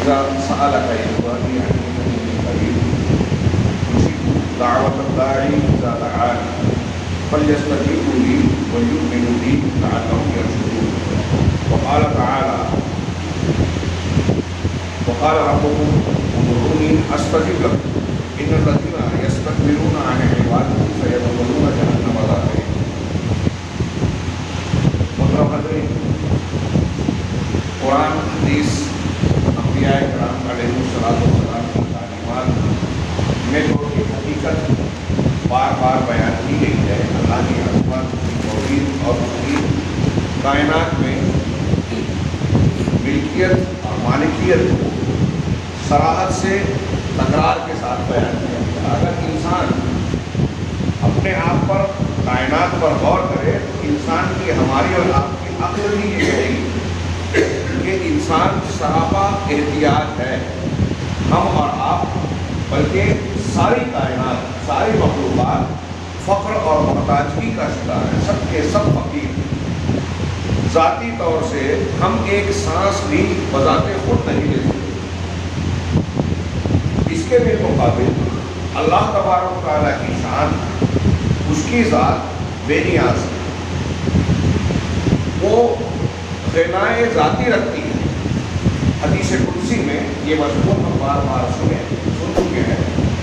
إذا سألك عبادي عني فإني قريب أجيب دعوة الداعي إذا دعان فليستجيبوا لي وليؤمنوا بي لعلهم يرشدون. وقال تعالى وقال ربكم ادعوني أستجب لكم إن الذين يستكبرون عن عبادتي سيدخلون جهنم داخرين. محترم حضرین، قرآن حدیث انبیاء کرام علیہم السلام کی تعلیمات میں جو ایک حقیقت بار بار بیان کی گئی ہے، اللہ کی عظمت، توحید اور توحید، کائنات میں ملکیت اور مالکیت کو صراحت سے تکرار کے ساتھ بیان کیا گیا. اگر انسان اپنے آپ پر، کائنات پر غور کرے تو انسان کی، ہماری اور آپ کی عقل بھی یہ کہے گی کہ انسان سراپا احتیاط ہے. ہم اور آپ بلکہ ساری کائنات، ساری مخلوقات فقر اور محتاجگی کا شکار ہے. سب کے سب فقیر. ذاتی طور سے ہم ایک سانس بھی بذات خود نہیں لے سکتے. اس کے بالمقابل اللہ تبارک و تعالیٰ کی شان، اس کی ذات بے نیاز ہے. وہ غنائے ذاتی رکھتی ہے. حدیث قدسی میں یہ مضمون ہم بار بار سن چکے ہیں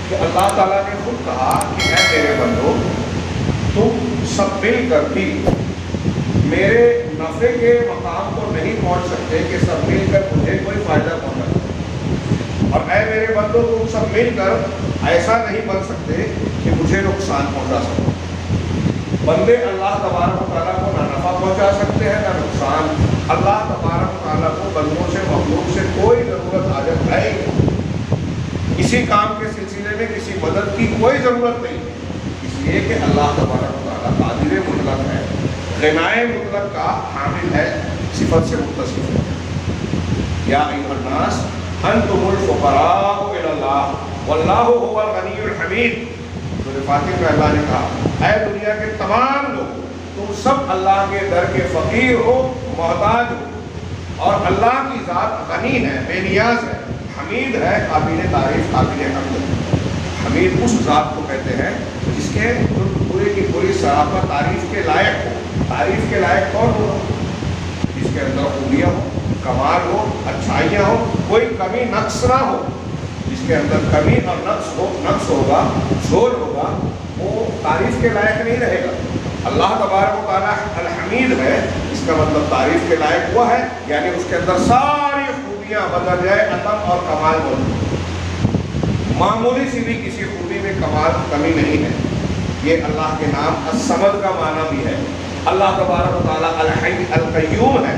کہ اللہ تعالیٰ نے خود کہا کہ اے میرے بندو، تم سب مل کر بھی میرے نفع کے مقام کو نہیں پہنچ سکتے کہ سب مل کر مجھے کوئی فائدہ پہنچا سکتے. اور اے میرے بندو، تم سب مل کر ایسا نہیں بن سکتے کہ مجھے نقصان پہنچا سکتے. بندے اللہ تبارک و تعالیٰ کو نہ نفع پہنچا سکتے ہیں نہ نقصان. اللہ تبارک و تعالیٰ کو بندوں سے، مخلوق سے کوئی ضرورت حاجت ہے ہی نہیں. کسی کام کے سلسلے میں کسی مدد کی کوئی ضرورت نہیں، اس لیے کہ اللہ تبارک و تعالیٰ قادر مطلق ہے، غنائے مطلق کا حامل ہے، صفت سے متصف ہے. یا ایھا الناس انتم الفقراء الی اللہ واللہ هو الغنی الحمید. سورۃ فاتر میں اللہ نے کہا اے دنیا کے تمام لوگ، تم سب اللہ کے در کے فقیر ہو، محتاج ہو، اور اللہ کی ذات غنی ہے، بے نیاز ہے، حمید ہے، قابل تعریف، قابل حمد. حمید اس ذات کو کہتے ہیں جس کے پورے کی پوری سراپا تعریف کے لائق ہو. تعریف کے لائق کون ہو؟ جس کے اندر خوبیاں ہو، کمال ہو، اچھائیاں ہو، کوئی کمی نقص نہ ہو. جس کے اندر کمی اور نقص ہوگا، جھول ہوگا، وہ تعریف کے لائق نہیں رہے گا. اللہ تبارک و تعالیٰ الحمید ہے، اس کا مطلب تعریف کے لائق وہ ہے، یعنی اس کے اندر ساری خوبیاں بدل جائے، عطا اور کمال موجود. معمولی سی بھی کسی خوبی میں کمال کمی نہیں ہے. یہ اللہ کے نام الصمد کا معنی بھی ہے. اللہ تبارک و تعالیٰ الحی القیوم ہے،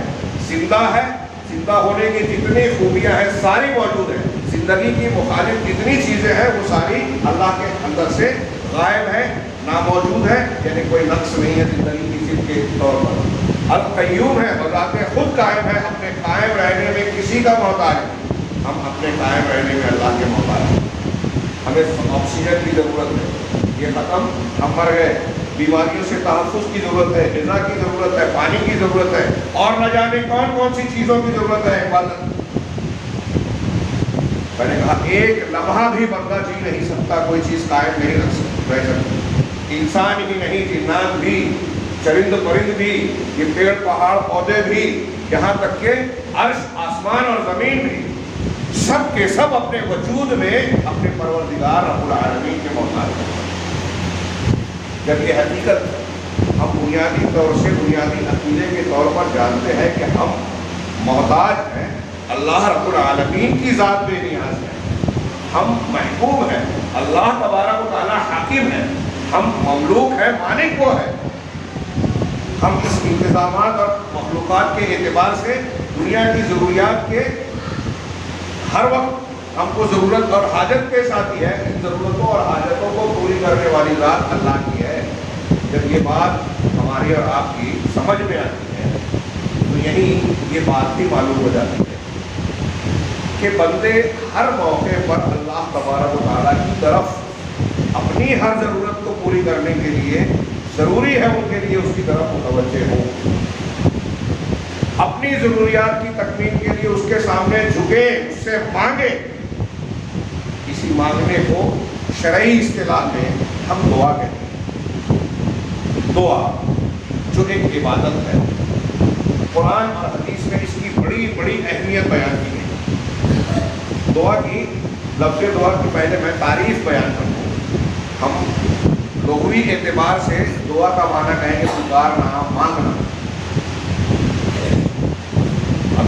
زندہ ہے. زندہ ہونے کی جتنی خوبیاں ہیں ساری موجود ہیں. زندگی کی مخالف جتنی چیزیں ہیں وہ ساری اللہ کے اندر سے غائب ہے، ناموجود ہے، یعنی کوئی نقص نہیں ہے زندگی کی ضد کے طور پر. القیوم ہے، بذات خود قائم ہے، اپنے قائم رہنے میں کسی کا محتاج ہے. ہم اپنے قائم رہنے میں اللہ کے محتاج ہیں. ہمیں آکسیجن کی ضرورت ہے، یہ ختم، ہم مر گئے. بیماریوں سے تحفظ کی ضرورت ہے، غذا کی ضرورت ہے، پانی کی ضرورت ہے، اور نہ جانے کون کون سی چیزوں کی ضرورت ہے. عبادت، میں نے کہا ایک لمحہ بھی بندہ جی نہیں سکتا، کوئی چیز قائم نہیں رہ سکتی. انسان ہی نہیں، جنات بھی، چرند پرند بھی، یہ پیڑ پہاڑ پودے بھی، یہاں تک کہ عرش، آسمان اور زمین بھی، سب کے سب اپنے وجود میں اپنے پروردگار رب العالمین کے محتاج ہیں. جب یہ حقیقت ہم بنیادی طور سے، بنیادی عقیدے کے طور پر جانتے ہیں کہ ہم محتاج ہیں، اللہ رب العالمین کی ذات بے نیاز ہے، ہم محکوم ہیں، اللہ تبارک و تعالیٰ حاکم ہے، ہم مملوک ہیں، مالک وہ ہے. ہم اس انتظامات اور مخلوقات کے اعتبار سے دنیا کی ضروریات کے ہر وقت ہم کو ضرورت اور حاجت پیش آتی ہے. ان ضرورتوں اور حاجتوں کو پوری کرنے والی ذات اللہ کی ہے. جب یہ بات ہماری اور آپ کی سمجھ میں آتی ہے تو یہی یہ بات بھی معلوم ہو جاتی ہے کہ بندے ہر موقع پر اللہ تبارک و تعالیٰ کی طرف اپنی ہر ضرورت کو پوری کرنے کے لیے ضروری ہے ان کے لیے اس کی طرف متوجہ ہوں. اپنی ضروریات کی تکمیل کے لیے اس کے سامنے جھکے، اس سے مانگے، اسی مانگنے کو شرعی اصطلاح میں ہم دعا کہتے ہیں۔ دعا جو ایک عبادت ہے، قرآن اور حدیث میں اس کی بڑی بڑی اہمیت بیان کی ہے۔ دعا کی لفظ دعا کی پہلے میں تعریف بیان کروں۔ ہم لغوی اعتبار سے دعا کا معنی کہیں گے پکارنا، مانگنا۔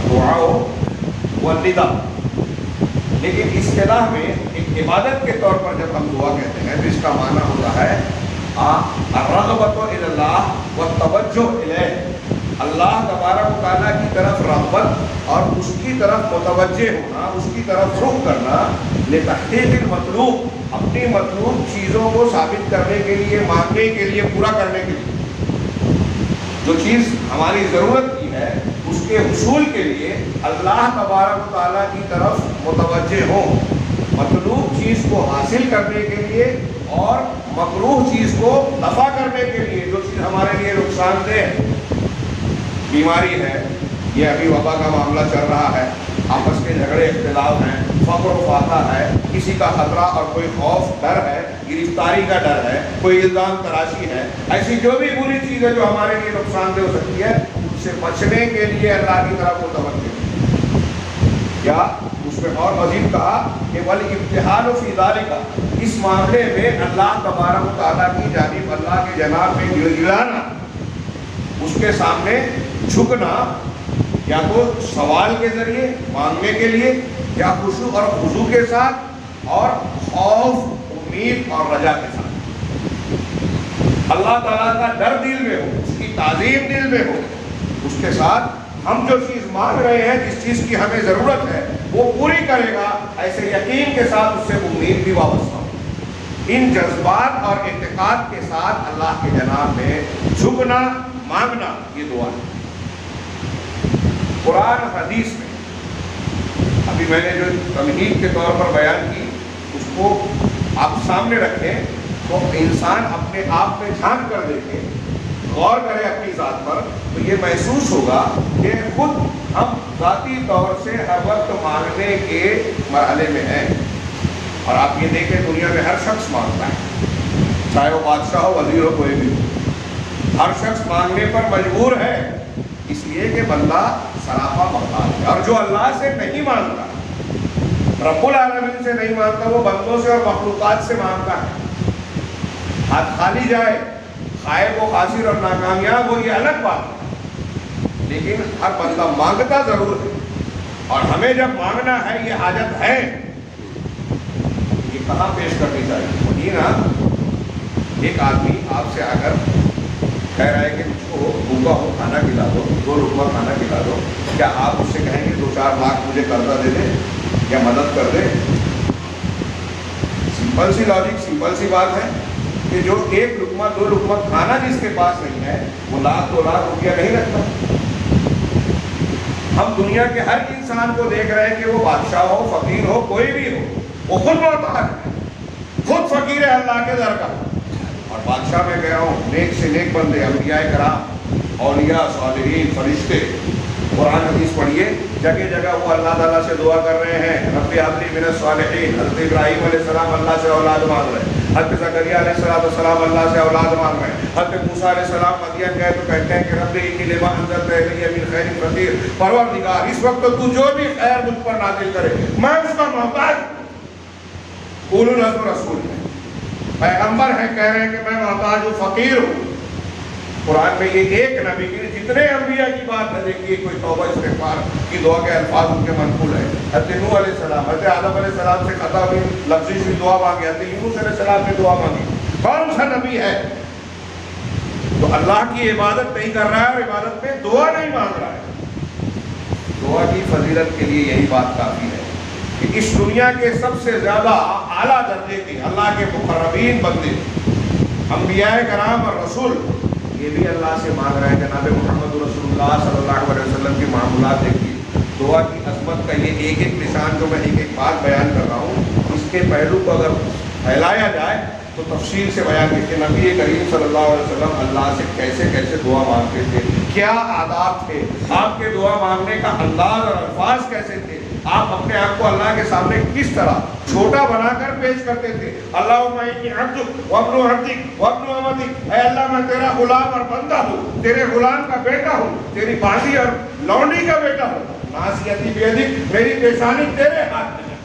دعا والنداء، لیکن اصطلاح میں ایک عبادت کے طور پر جب ہم دعا کہتے ہیں تو اس کا معنی ہوتا ہے الرغبۃ الی اللہ والتوجہ الیہ، اللہ تبارک و تعالیٰ کی طرف رغبت اور اس کی طرف متوجہ ہونا، اس کی طرف رخ کرنا، لتحقیق المطلوب، اپنی مطلوب چیزوں کو ثابت کرنے کے لیے، مانگنے کے لیے، پورا کرنے کے لیے۔ جو چیز ہماری ضرورت کی ہے اس کے حصول کے لیے اللہ تبارک و تعالیٰ کی طرف متوجہ ہوں، مطلوب چیز کو حاصل کرنے کے لیے اور مکروہ چیز کو دفع کرنے کے لیے، جو چیز ہمارے لیے نقصان دہ ہے۔ بیماری ہے، یہ ابھی وبا کا معاملہ چل رہا ہے، آپس کے جھگڑے اختلاف ہیں، فقر و فاقہ ہے، کسی کا خطرہ اور کوئی خوف، ڈر ہے، گرفتاری کا ڈر ہے، کوئی الزام تراشی ہے، ایسی جو بھی بری چیز ہے جو ہمارے لیے نقصان دہ ہو سکتی ہے، اس سے بچنے کے لیے اللہ کی طرف متوجہ۔ یا اس میں اور مزید کہا کہ والامتحان فی ذلک، اس معاملے میں اللہ تبارک و تعالیٰ کی جانب، اللہ کے جناب میں گڑگڑانا، اس کے سامنے جھکنا، یا تو سوال کے ذریعے مانگنے کے لیے، یا خشوع اور خضوع کے ساتھ، اور خوف، امید اور رجا کے ساتھ۔ اللہ تعالیٰ کا ڈر دل میں ہو، اس کی تعظیم دل میں ہو، اس کے ساتھ ہم جو چیز مانگ رہے ہیں، جس چیز کی ہمیں ضرورت ہے وہ پوری کرے گا، ایسے یقین کے ساتھ اس سے امید بھی وابستہ ہو۔ ان جذبات اور اعتقاد کے ساتھ اللہ کے جناب میں جھکنا، مانگنا، یہ دعا ہے۔ قرآن حدیث میں ابھی میں نے جو تمہید کے طور پر بیان کی اس کو آپ سامنے رکھیں تو انسان اپنے آپ میں جھانک کر دیکھے، غور کرے اپنی ذات پر، تو یہ محسوس ہوگا کہ خود ہم ذاتی طور سے ہر وقت مانگنے کے مرحلے میں ہیں۔ اور آپ یہ دیکھیں دنیا میں ہر شخص مانگتا ہے، چاہے وہ بادشاہ ہو، وزیر ہو، کوئی بھی ہو، ہر شخص مانگنے پر مجبور ہے، اس لیے کہ بندہ سراپا محتاج ہے۔ اور جو اللہ سے نہیں مانگتا، رب العالمین سے نہیں مانگتا، وہ بندوں سے اور مخلوقات سے مانگتا ہے۔ ہاتھ خالی جائے، خائب و خاسر اور ناکامیاب ہو، یہ الگ بات ہے، لیکن ہر بندہ مانگتا ضرور ہے۔ اور ہمیں جب مانگنا ہے، یہ حاجت ہے، یہ کہاں پیش کرنی چاہیے؟ وہی نا، ایک آدمی آپ سے آ کر کہہ رہا ہے کہ مجھ کو بھوکا ہو، کھانا کھلا دو، 2 لقمہ کھانا کھلا دو، کیا آپ اس سے کہیں گے 2-4 لاکھ مجھے قرضہ دے دیں یا مدد کر دیں؟ سمپل سی لاجک، سمپل سی بات ہے کہ جو 1 لقمہ 2 لقمہ کھانا جس کے پاس نہیں ہے، وہ 1-2 لاکھ روپیہ نہیں رکھتا۔ ہم دنیا کے ہر انسان کو دیکھ رہے ہیں کہ وہ بادشاہ ہو، فقیر ہو، کوئی بھی ہو، وہ خود محتاج ہے، خود فقیر ہے اللہ کے در کا۔ اور بادشاہ میں کہہ رہا ہوں، نیک سے نیک بندے، انبیاء کرام، اولیاء، صالحین، فرشتے، قرآن حدیث پڑھیے، جگہ جگہ وہ اللہ تعالیٰ سے دعا کر رہے ہیں، رب ھب لی من الصالحین۔ حضرت ابراہیم علیہ السلام اللہ سے اولاد مانگ رہے ہیں، حضرت زکریا علیہ السلام اللہ سے اولاد مانگ رہے ہیں، حضرت موسیٰ علیہ السلام مدین گئے تو کہتے ہیں کہ رب انی لما انزلت الی من خیر فقیر، پروردگار اس وقت تو جو بھی خیر مجھ پر نازل کرے میں اس کا محتاج ہوں۔ اولو العزم رسول ہیں، پیغمبر ہیں، کہہ رہے ہیں کہ میں محتاج ہوں، فقیر ہوں۔ قرآن میں یہ ایک نبی کی جتنے انبیاء کی بات ہے، دیکھیے کوئی توبہ استغفار کی دعا کے الفاظ ان کے منقول ہیں۔ حضرت نوح علیہ السلام، حضرت آدم علیہ السلام سے خطا ہوئی لفظی ہوئی دعا مانگی، حضرت یونس علیہ السلام نے دعا مانگی۔ کون سا نبی ہے تو اللہ کی عبادت نہیں کر رہا ہے اور عبادت میں دعا نہیں مانگ رہا ہے؟ دعا کی فضیلت کے لیے یہی بات کافی ہے کہ اس دنیا کے سب سے زیادہ اعلیٰ درجے کے اللہ کے مقربین بندے، انبیاء کرام اور رسول، یہ بھی اللہ سے مانگ رہے ہیں۔ جناب محمد رسول اللہ صلی اللہ علیہ وسلم کی معاملات دیکھیے، دعا کی عظمت کا یہ ایک نشان جو میں ایک بات بیان کر رہا ہوں، اس کے پہلو کو اگر پھیلایا جائے تو تفصیل سے بیان کی کہ نبی کریم صلی اللہ علیہ وسلم اللہ سے کیسے کیسے دعا مانگتے تھے، کیا آداب تھے، آپ کے دعا مانگنے کا انداز اور الفاظ کیسے تھے، آپ اپنے آپ کو اللہ کے سامنے کس طرح چھوٹا بنا کر پیش کرتے تھے۔ اللہم انی عبدک وابن عبدک وابن امتک، اے اللہ میں تیرا غلام اور بندہ ہوں، تیرے غلام کا بیٹا ہوں، تیری بازی اور لونڈی کا بیٹا ہوں، ناصیتی بیدک، میری پیشانی تیرے ہاتھ میں ہے،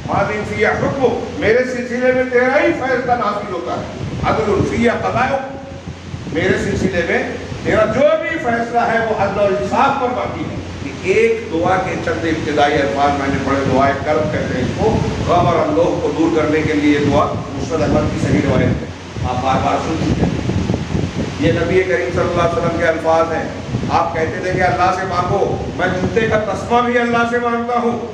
ماضٍ فی حکم، میرے سلسلے میں تیرا ہی فیصلہ نافذ ہوتا ہے، عدل فی قضاءک، میرے سلسلے میں تیرا جو بھی فیصلہ ہے وہ عدل اور انصاف پر باقی ہے۔ ایک دعا کے چند ابتدائی الفاظ میں نے پڑھے، دعائے کرب کہتے ہیں اس کو، غم اور اندوہ کو دور کرنے کے لیے دعا مسند احمد کی صحیح روایت ہے، آپ بار بار سن چکے ہیں، یہ نبی کریم صلی اللہ علیہ وسلم کے الفاظ ہیں۔ آپ کہتے تھے کہ اللہ سے مانگو، میں جوتے کا تسمہ بھی اللہ سے مانگتا ہوں۔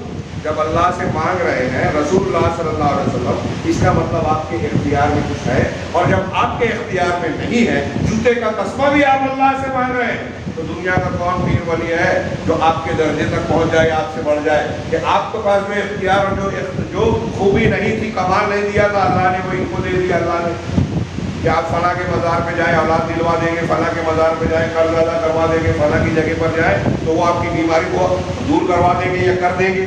جب اللہ سے مانگ رہے ہیں رسول اللہ صلی اللہ علیہ وسلم، اس کا مطلب آپ کے اختیار میں کچھ ہے، اور جب آپ کے اختیار میں نہیں ہے، جوتے کا تسمہ بھی آپ اللہ سے مانگ رہے ہیں، تو دنیا کا کون پیر ولی ہے جو آپ کے درجے تک پہنچ جائے، آپ سے بڑھ جائے، کہ آپ کے پاس جو اختیار اور جو خوبی نہیں تھی، کمال نہیں دیا تھا، اللہ نے وہ ان کو دے دیا۔ اللہ نے کہ آپ فلاں کے مزار پہ جائیں اولاد دلوا دیں گے، فلاں کے مزار پہ جائیں قرض ادا کروا دیں گے، فلاں کی جگہ پر جائیں تو وہ آپ کی بیماری کو دور کروا دیں گے یا کر دیں گے۔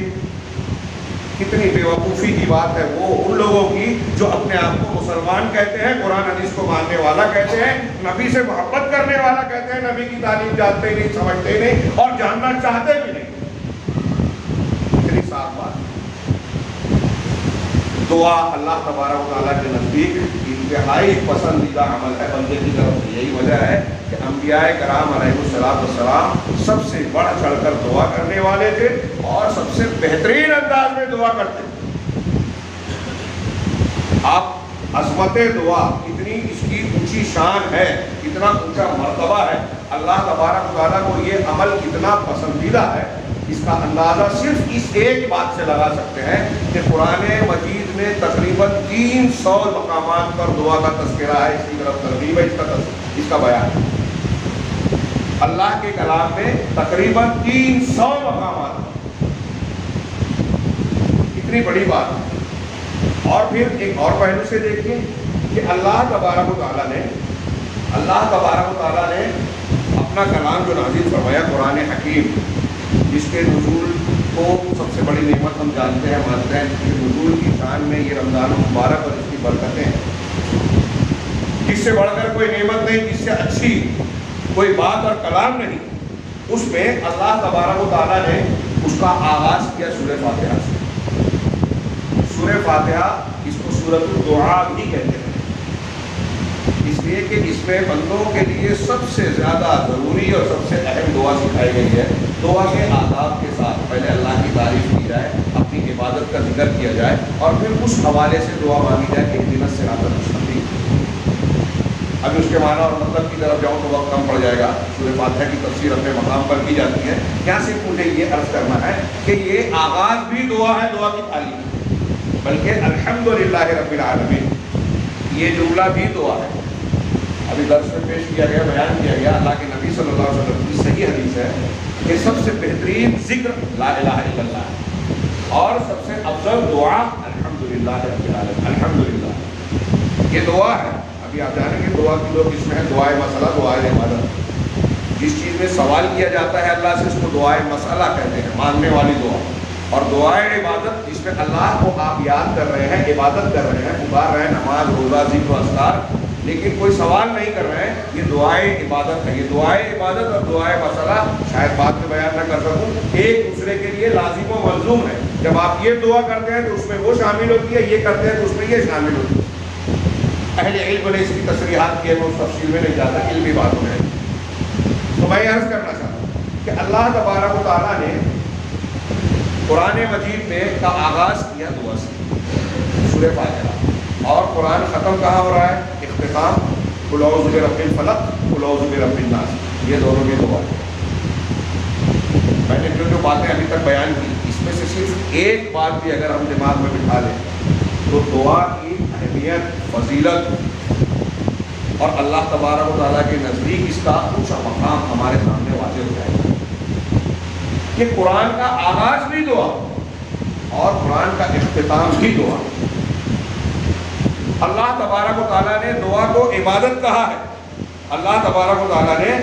کتنی بے وقوفی کی بات ہے وہ ان لوگوں کی جو اپنے آپ کو مسلمان کہتے ہیں، قرآن حدیث کو ماننے والا کہتے ہیں، نبی سے محبت کرنے والا کہتے ہیں، نبی کی تعلیم جانتے نہیں، سمجھتے نہیں اور جاننا چاہتے بھی نہیں۔ اتنی صاف بات۔ دعا اللہ تبارک و تعالیٰ کے نزدیک انتہائی پسندیدہ عمل ہے بندے کی طرف سے۔ یہی وجہ ہے کہ انبیاء کرام علیہ السلام سب سے بڑھ چڑھ کر دعا کرنے والے تھے اور سب سے بہترین انداز میں دعا کرتے تھے۔ آپ عظمت دعا اتنی اس کی اونچی شان ہے، اتنا اونچا مرتبہ ہے، اللہ تبارک و تعالیٰ کو یہ عمل کتنا پسندیدہ ہے، اس کا اندازہ صرف اس ایک بات سے لگا سکتے ہیں کہ قرآن مجید میں تقریباً 300 مقامات پر دعا کا تذکرہ ہے، اس کی طرف ترغیب ہے، اس کا بیان ہے۔ اللہ کے کلام میں تقریباً 300 مقامات، اتنی بڑی بات ہے۔ اور پھر ایک اور پہلو سے دیکھیں کہ اللہ تبارک و تعالیٰ نے اپنا کلام جو نازل فرمایا قرآن حکیم، جس کے نزول کو سب سے بڑی نعمت ہم جانتے ہیں، مانتے ہیں کہ نزول کی شان میں یہ رمضان مبارک اور اس کی برکتیں ہیں، جس سے بڑھ کر کوئی نعمت نہیں، جس سے اچھی کوئی بات اور کلام نہیں۔ اس میں اللہ تبارک و تعالیٰ نے اس کا آغاز کیا سورہ فاتحہ سے۔ سورہ فاتحہ اس کو سورۃ الدعاء بھی کہتے ہیں، اس لیے کہ اس میں بندوں کے لیے سب سے زیادہ ضروری اور سب سے اہم دعا سکھائی گئی ہے۔ دعا کے آداب کے ساتھ پہلے اللہ کی تعریف کی جائے، اپنی عبادت کا ذکر کیا جائے، اور پھر اس حوالے سے دعا مانگی جائے کہ اہدنا الصراط المستقیم۔ ابھی اس کے معنی اور مطلب کی طرف جاؤں تو وقت کم پڑ جائے گا، سورہ فاتحہ کی تفسیر اپنے مقام پر کی جاتی ہے۔ یہاں سے مجھے یہ عرض کرنا ہے کہ یہ آغاز بھی دعا ہے، دعا کی تعلیم، بلکہ الحمدللہ رب العالمین یہ جملہ بھی دعا ہے۔ ابھی درس میں پیش کیا گیا، بیان کیا گیا، اللہ کے نبی صلی اللہ علیہ وسلم کی صحیح حدیث ہے کہ سب سے بہترین ذکر لا الہ الا اللہ ہے، اور سب سے افضل دعا الحمدللہ رب العالمین، الحمدللہ یہ دعا ہے۔ ابھی آپ جانیں گے دعا کی دو قسمیں ہیں، دعائے مسئلہ، دعائے عبادت۔ جس چیز میں سوال کیا جاتا ہے اللہ سے اس کو دعائے مسئلہ کہتے ہیں، مانگنے والی دعا، اور دعائے عبادت جس میں اللہ کو آپ یاد کر رہے ہیں، عبادت کر رہے ہیں، پکار رہے ہیں، نماز روزہ ذکر و اذکار، لیکن کوئی سوال نہیں کر رہے ہیں، یہ دعائے عبادت ہے۔ یہ دعائے عبادت اور دعائے مسئلہ شاید بعد میں بیان نہ کر سکوں، ایک دوسرے کے لیے لازم و ملزوم ہے۔ جب آپ یہ دعا کرتے ہیں تو اس میں وہ شامل ہوتی ہے، یہ کرتے ہیں تو اس میں یہ شامل ہوتی ہے۔ اہل علم نے اس کی تصریحات کی ہے، میں اس تفصیل میں نہیں جاتا، علمی باتوں میں۔ تو میں یہ عرض کرنا چاہتا ہوں کہ اللہ تبارک و تعالیٰ نے قرآن مجید میں کا آغاز کیا دعا سے، سورہ فاتحہ، اور قرآن ختم کہاں ہو رہا ہے؟ اختتام قل اعوذ برب الفلق قل اعوذ برب الناس، یہ دونوں کی دعا ہے۔ میں نے جو باتیں ابھی تک بیان کی، اس میں سے صرف ایک بات بھی اگر ہم دماغ میں بٹھا لیں تو دعا کی اہمیت، فضیلت اور اللہ تبارک و تعالیٰ کے نزدیک اس کا اونچا مقام ہمارے سامنے واضح ہو جائے گا۔ کہ قرآن کا آغاز بھی دعا اور قرآن کا اختتام بھی دعا۔ اللہ تبارک و تعالیٰ نے دعا کو عبادت کہا ہے. اللہ تبارک و تعالیٰ نے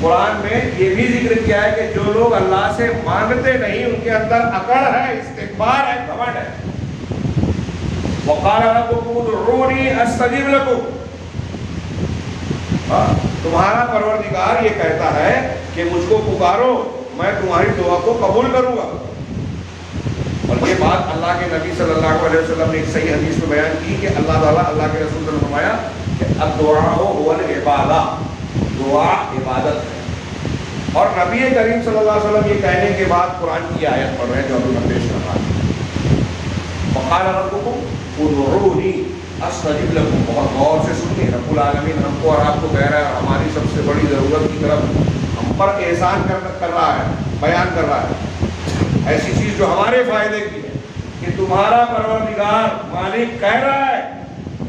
قرآن میں یہ بھی ذکر کیا ہے کہ جو لوگ اللہ سے مانگتے نہیں ان کے اندر اکڑ ہے، استکبار ہے، گھمنڈ ہے. وقال ربکم ادعونی استجب لکم. تمہارا پروردگار یہ کہتا ہے کہ مجھ کو پکارو، میں تمہاری دعا کو قبول کروں گا. اور یہ بات اللہ کے نبی صلی اللہ علیہ وسلم نے ایک صحیح حدیث میں بیان کی کہ اللہ تعالیٰ، اللہ کے رسول نے فرمایا کہ الدعاء هو العبادہ، دعا عبادت ہے. اور نبی کریم صلی اللہ علیہ وسلم یہ کہنے کے بعد قرآن کی آیت پڑھ رہے ہیں جو ابھی میں پیش کر رہا ہوں. وقال ربکم ادعونی استجب لکم. بہت غور سے سنیے، رب العالمین ہم کو اور آپ کو کہہ رہا ہے، اور ہماری سب سے بڑی ضرورت کی طرف ہم پر احسان کر رہا ہے، بیان کر رہا ہے ایسی چیز جو ہمارے فائدے کی ہے کہ تمہارا پروردگار مالک کہہ رہا ہے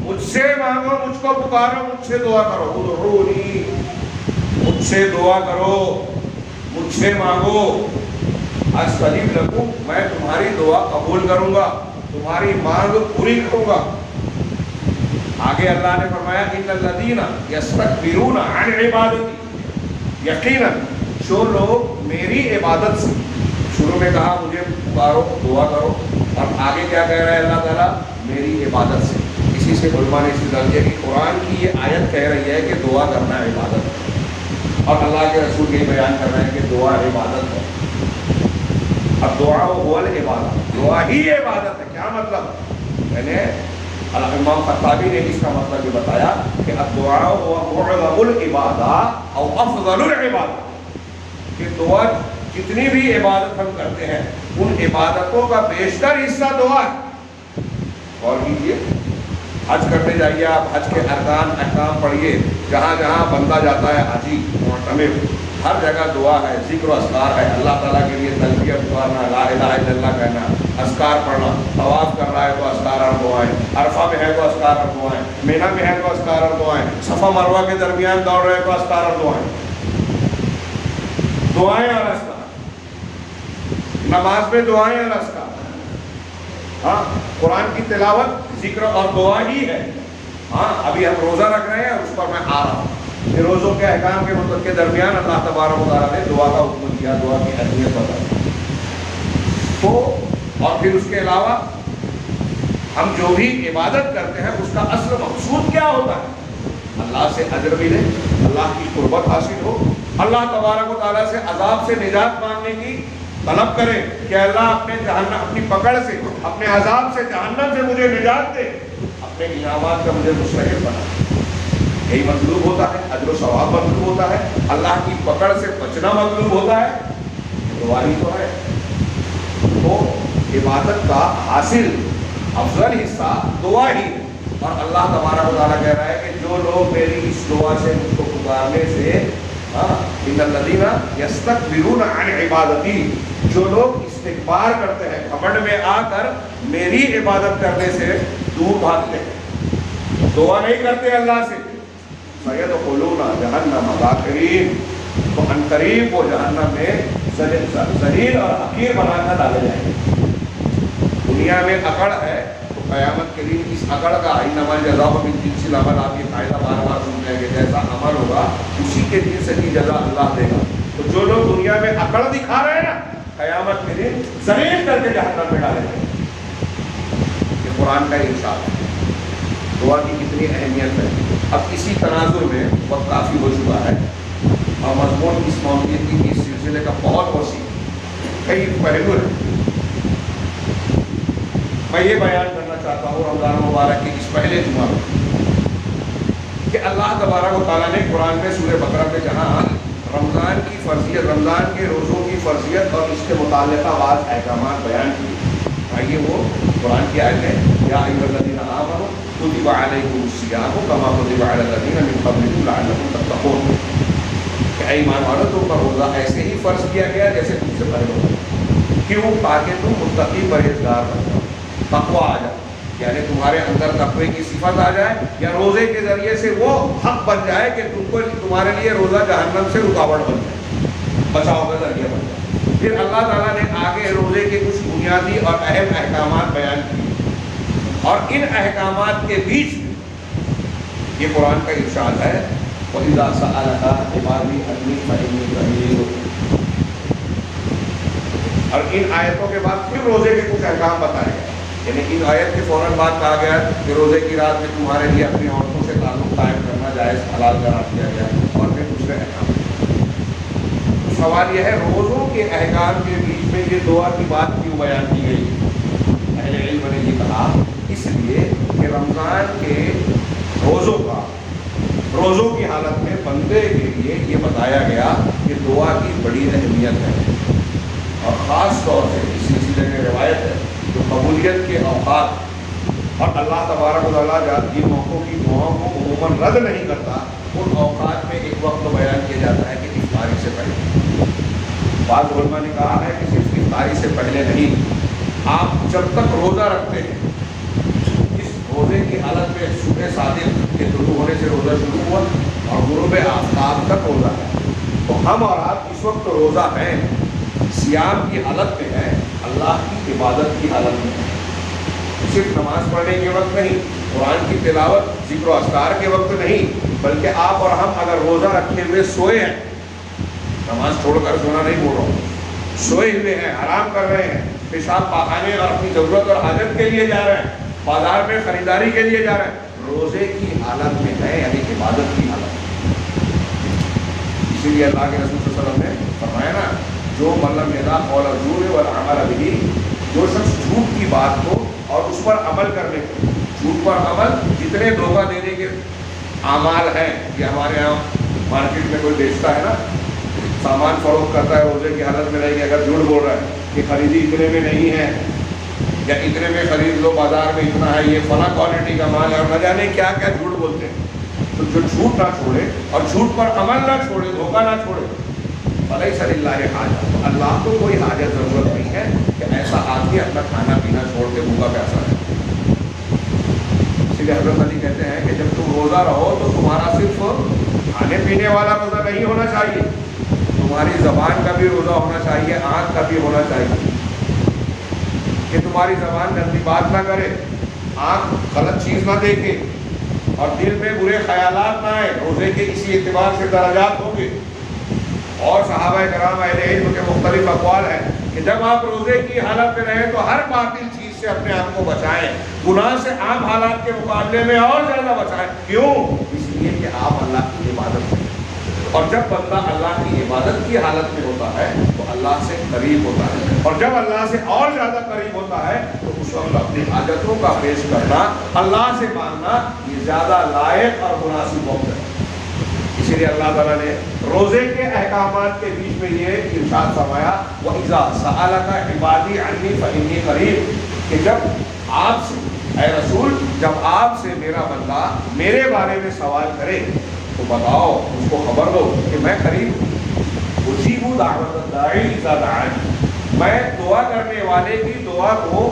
مجھ سے مانگو، مجھ کو پکارو، مجھ سے دعا کرو. ادعونی، مجھ سے دعا کرو، مجھ سے مانگو. استجب لکم، میں تمہاری دعا قبول کروں گا، تمہاری مانگ پوری کروں گا. آگے اللہ نے فرمایا ان الذین یستکبرون عن عبادتی، یقیناً جو لوگ میری عبادت سے، شروع میں کہا مجھے پکارو، دعا کرو، اور آگے کیا کہہ رہا ہے اللہ تعالیٰ؟ میری عبادت سے. اسی سے علماء نے استدلال کیا کہ قرآن کی یہ آیت کہہ رہی ہے کہ دعا کرنا عبادت ہے، اور اللہ کے رسول یہ بیان کر رہے ہیں کہ دعا عبادت ہے. اب دعا هو العبادہ، دعا ہی عبادت ہے. کیا مطلب؟ یعنی امام خطابی نے اس کا مطلب یہ بتایا کہ الدعاء هو معظم العبادہ او افضل العبادہ، کہ دعا جتنی بھی عبادت ہم کرتے ہیں ان عبادتوں کا بیشتر حصہ دعا ہے. اور کیجیے، حج کرنے جائیے آپ، حج کے ارکان احکام پڑھیے، جہاں جہاں بندہ جاتا ہے حاجی معتمر، ہر جگہ دعا ہے، ذکر و اذکار ہے. اللہ تعالیٰ کے لیے تلبیہ پکارنا، لا الہ الا اللہ کہنا، اذکار پڑھنا. طواف کر رہا ہے تو اذکار اور دعائیں، عرفہ میں ہے تو اذکار اور دعائیں، مینا میں ہے تو اذکار اور دعائیں، صفا مروہ کے درمیان دوڑ رہے تو اذکار اور دعائیں، دعائیں اور اذکار. نماز میں دعائیں اور اذکار. ہاں، قرآن کی تلاوت ذکر اور دعا ہی ہے. ہاں، ابھی ہم روزہ رکھ رہے ہیں، اس پر میں آ رہا ہوں کہ روزوں کے احکام کے مطلب کے درمیان اللہ تبارک و تعالیٰ نے دعا کا حکم دیا، دعا کی اہمیت بتائی. تو اور پھر اس کے علاوہ ہم جو بھی عبادت کرتے ہیں اس کا اصل مقصود کیا ہوتا ہے؟ اللہ سے اجر ملے، اللہ کی قربت حاصل ہو، اللہ تبارک و تعالیٰ سے عذاب سے نجات مانگنے کی طلب کرے کہ اللہ اپنے جہنم، اپنی پکڑ سے، اپنے عذاب سے، جہنم سے مجھے نجات دے، اپنے انعامات کا مجھے مستحق بنا. یہی مطلوب ہوتا ہے، اجر و ثواب مطلوب ہوتا ہے، اللہ کی پکڑ سے بچنا مطلوب ہوتا ہے. دعا ہی تو ہے. تو عبادت کا حاصل افضل حصہ دعا ہی ہے. اور اللہ تبارک و تعالیٰ کہہ رہا ہے کہ جو لوگ میری اس دعا سے، مجھ کو پکارنے سے، ان الذین یستکبرون عن عبادتی، جو لوگ استکبار کرتے ہیں، گھمنڈ میں آ کر میری عبادت کرنے سے دور بھاگتے ہیں، دعا نہیں کرتے اللہ سے، سیدخلون جہنم داخرین، تو عنقریب وہ جہنم میں ذلیل اور حقیر بنا کر ڈالے جائیں گے. دنیا میں اکڑ ہے تو قیامت کے دن اس اکڑ کا انما الجزاء من جنس العمل، آپ یہ قاعدہ بار بار سنتے ہیں کہ جیسا عمل ہوگا اسی کے دن سے ہی جزا اللہ دے گا. تو جو لوگ دنیا میں اکڑ دکھا رہے ہیں نا، قیامت کے دن ذلیل کر کے جہنم میں ڈالے جائیں گے. یہ قرآن کا ارشاد ہے. دعا کی کتنی اہمیت ہے. اب اسی تناظر میں وقت کافی ہو چکا ہے اور مضمون اس موضوع کی اس سلسلے کا بہت وسیع کئی پہلو ہے. میں یہ بیان کرنا چاہتا ہوں رمضان مبارک کے اس پہلے جمعہ میں کہ اللہ تبارک و تعالیٰ نے قرآن میں سورہ بقرہ میں جہاں رمضان کی فرضیت، رمضان کے روزوں کی فرضیت اور اس کے متعلقہ بعض احکامات بیان کیے. آئیے وہ قرآن کی آیت ہے، یا ایھا الذین آمنوا کتب علیکم الصیام کما کتب علی الذین من قبلکم لعلکم تتقون. کہ اے ایمان والو، تم پر روزہ ایسے ہی فرض کیا گیا جیسے تم سے پہلے ہوتا. کیوں؟ تاکہ تم متقی پرہیزگار بن جاؤ، تقویٰ آ جائے، یعنی تمہارے اندر تقوی کی صفت آ جائے، یا روزے کے ذریعے سے وہ حق بن جائے کہ تم کو، تمہارے لیے روزہ جہنم سے رکاوٹ بن جائے، بچاؤ کا ذریعہ بن جائے. پھر اللہ تعالیٰ نے آگے روزے کے کچھ بنیادی اور اہم احکامات بیان کیے. اور ان احکامات کے بیچ میں یہ قرآن کا ارشاد ہے وَإِذَا سَأَلَكَ عِبَادِي عَنِّي فَإِنِّي قَرِيبٌ. اور ان آیتوں کے بعد پھر روزے کے کچھ احکام بتائے گئے. یعنی ان آیت کے فوراً بعد کہا گیا کہ روزے کی رات میں تمہارے لیے اپنی عورتوں سے تعلق قائم کرنا جائز حلال قرار دیا گیا. اور پھر دوسرے احکام. سوال یہ ہے روزوں کے احکام کے بیچ میں یہ دعا کی بات کیوں بیان کی گئی؟ اہل علم نے یہ کہا اس لیے کہ رمضان کے روزوں کی حالت میں بندے کے لیے یہ بتایا گیا کہ دعا کی بڑی اہمیت ہے. اور خاص طور سے اس سلسلے میں روایت ہے جو قبولیت کے اوقات اور اللہ تبارک و تعالیٰ جن موقعوں کی دعاؤں کو عموماً رد نہیں کرتا ان اوقات میں ایک وقت بیان کیا جاتا ہے کہ افطاری سے پہلے. بعض علماء نے کہا ہے کہ صرف افطاری سے پہلے نہیں، آپ جب تک روزہ رکھتے ہیں اس روزے کی حالت میں صبح صادق کے طلوع ہونے سے روزہ شروع ہوا اور غروب آفتاب تک روزہ ہے تو ہم اور آپ اس وقت روزہ ہیں، صیام کی حالت میں ہے، اللہ کی عبادت کی حالت میں ہے. صرف نماز پڑھنے کے وقت نہیں، قرآن کی تلاوت ذکر و اذکار کے وقت نہیں، بلکہ آپ اور ہم اگر روزہ رکھے ہوئے سوئے ہیں، نماز چھوڑ کر سونا نہیں بول رہا ہوں، سوئے ہوئے ہیں، آرام کر رہے ہیں، پیشاب پاخانے اور اپنی ضرورت اور حاجت کے لیے جا رہے ہیں، بازار میں خریداری کے لیے جا رہے ہیں، روزے کی حالت میں ہے، یعنی عبادت کی حالت. اسی لیے اللہ کے رسول صلی اللہ علیہ وسلم نے فرمایا نا جو ملم یدا قول الزور والعمل به، جو شخص جھوٹ کی بات کو اور اس پر عمل کرنے کو، جھوٹ پر عمل جتنے دھوکہ دینے کے اعمال ہیں کہ ہمارے یہاں مارکیٹ میں کوئی بیچتا ہے نا، سامان فروخت کرتا ہے روزے کی حالت میں رہ کے اگر جھوٹ بول رہا ہے کہ خریدی اتنے میں نہیں ہے یا اتنے میں خرید لو، بازار میں اتنا ہے، یہ فلاں کوالٹی کا مال ہے، اور نہ جانے کیا کیا جھوٹ بولتے ہیں. تو جو جھوٹ نہ چھوڑے اور جھوٹ پر عمل نہ چھوڑے، دھوکہ نہ چھوڑے، فلیس للہ حاجت، تو اللہ کو کوئی حاجت ضرورت نہیں ہے کہ ایسا آدمی اپنا کھانا پینا چھوڑ کے بھوکا پیاسا رہے. اسی لیے حضرت علی کہتے ہیں کہ جب تم روزہ رہو تو تمہارا صرف کھانے پینے والا روزہ نہیں ہونا چاہیے، تمہاری زبان کا بھی روزہ ہونا چاہیے، آنکھ کا بھی ہونا چاہیے کہ تمہاری زبان گندی بات نہ کرے، آنکھ غلط چیز نہ دیکھے اور دل میں برے خیالات نہ آئے. روزے کے اسی اعتبار سے درجات ہوں گے. اور صحابہ کرام اہل علم کے مختلف اقوال ہیں کہ جب آپ روزے کی حالت میں رہیں تو ہر باطل چیز سے اپنے آپ کو بچائیں، گناہ سے عام حالات کے مقابلے میں اور زیادہ بچائیں. کیوں؟ اس لیے کہ آپ اللہ کی عبادت کریں، اور جب بندہ اللہ کی عبادت کی حالت میں ہوتا ہے تو اللہ سے قریب ہوتا ہے، اور جب اللہ سے اور زیادہ قریب ہوتا ہے تو اس وقت اپنی حاجتوں کا پیش کرنا، اللہ سے مانگنا، یہ زیادہ لائق اور مناسب وقت ہے. اسی لیے اللہ تعالیٰ نے روزے کے احکامات کے بیچ میں یہ ارشاد فرمایا وَإِذَا سَأَلَكَ عِبَادِي عَنِّي فَإِنِّي قَرِيبٌ، کہ جب آپ سے اے رسول، جب آپ سے میرا بندہ میرے بارے میں سوال کرے تو بتاؤ، اس کو خبر دو کہ میں قریب ہوں. اجیب دعوت الداعی اذا دعانی، میں دعا کرنے والے کی دعا کو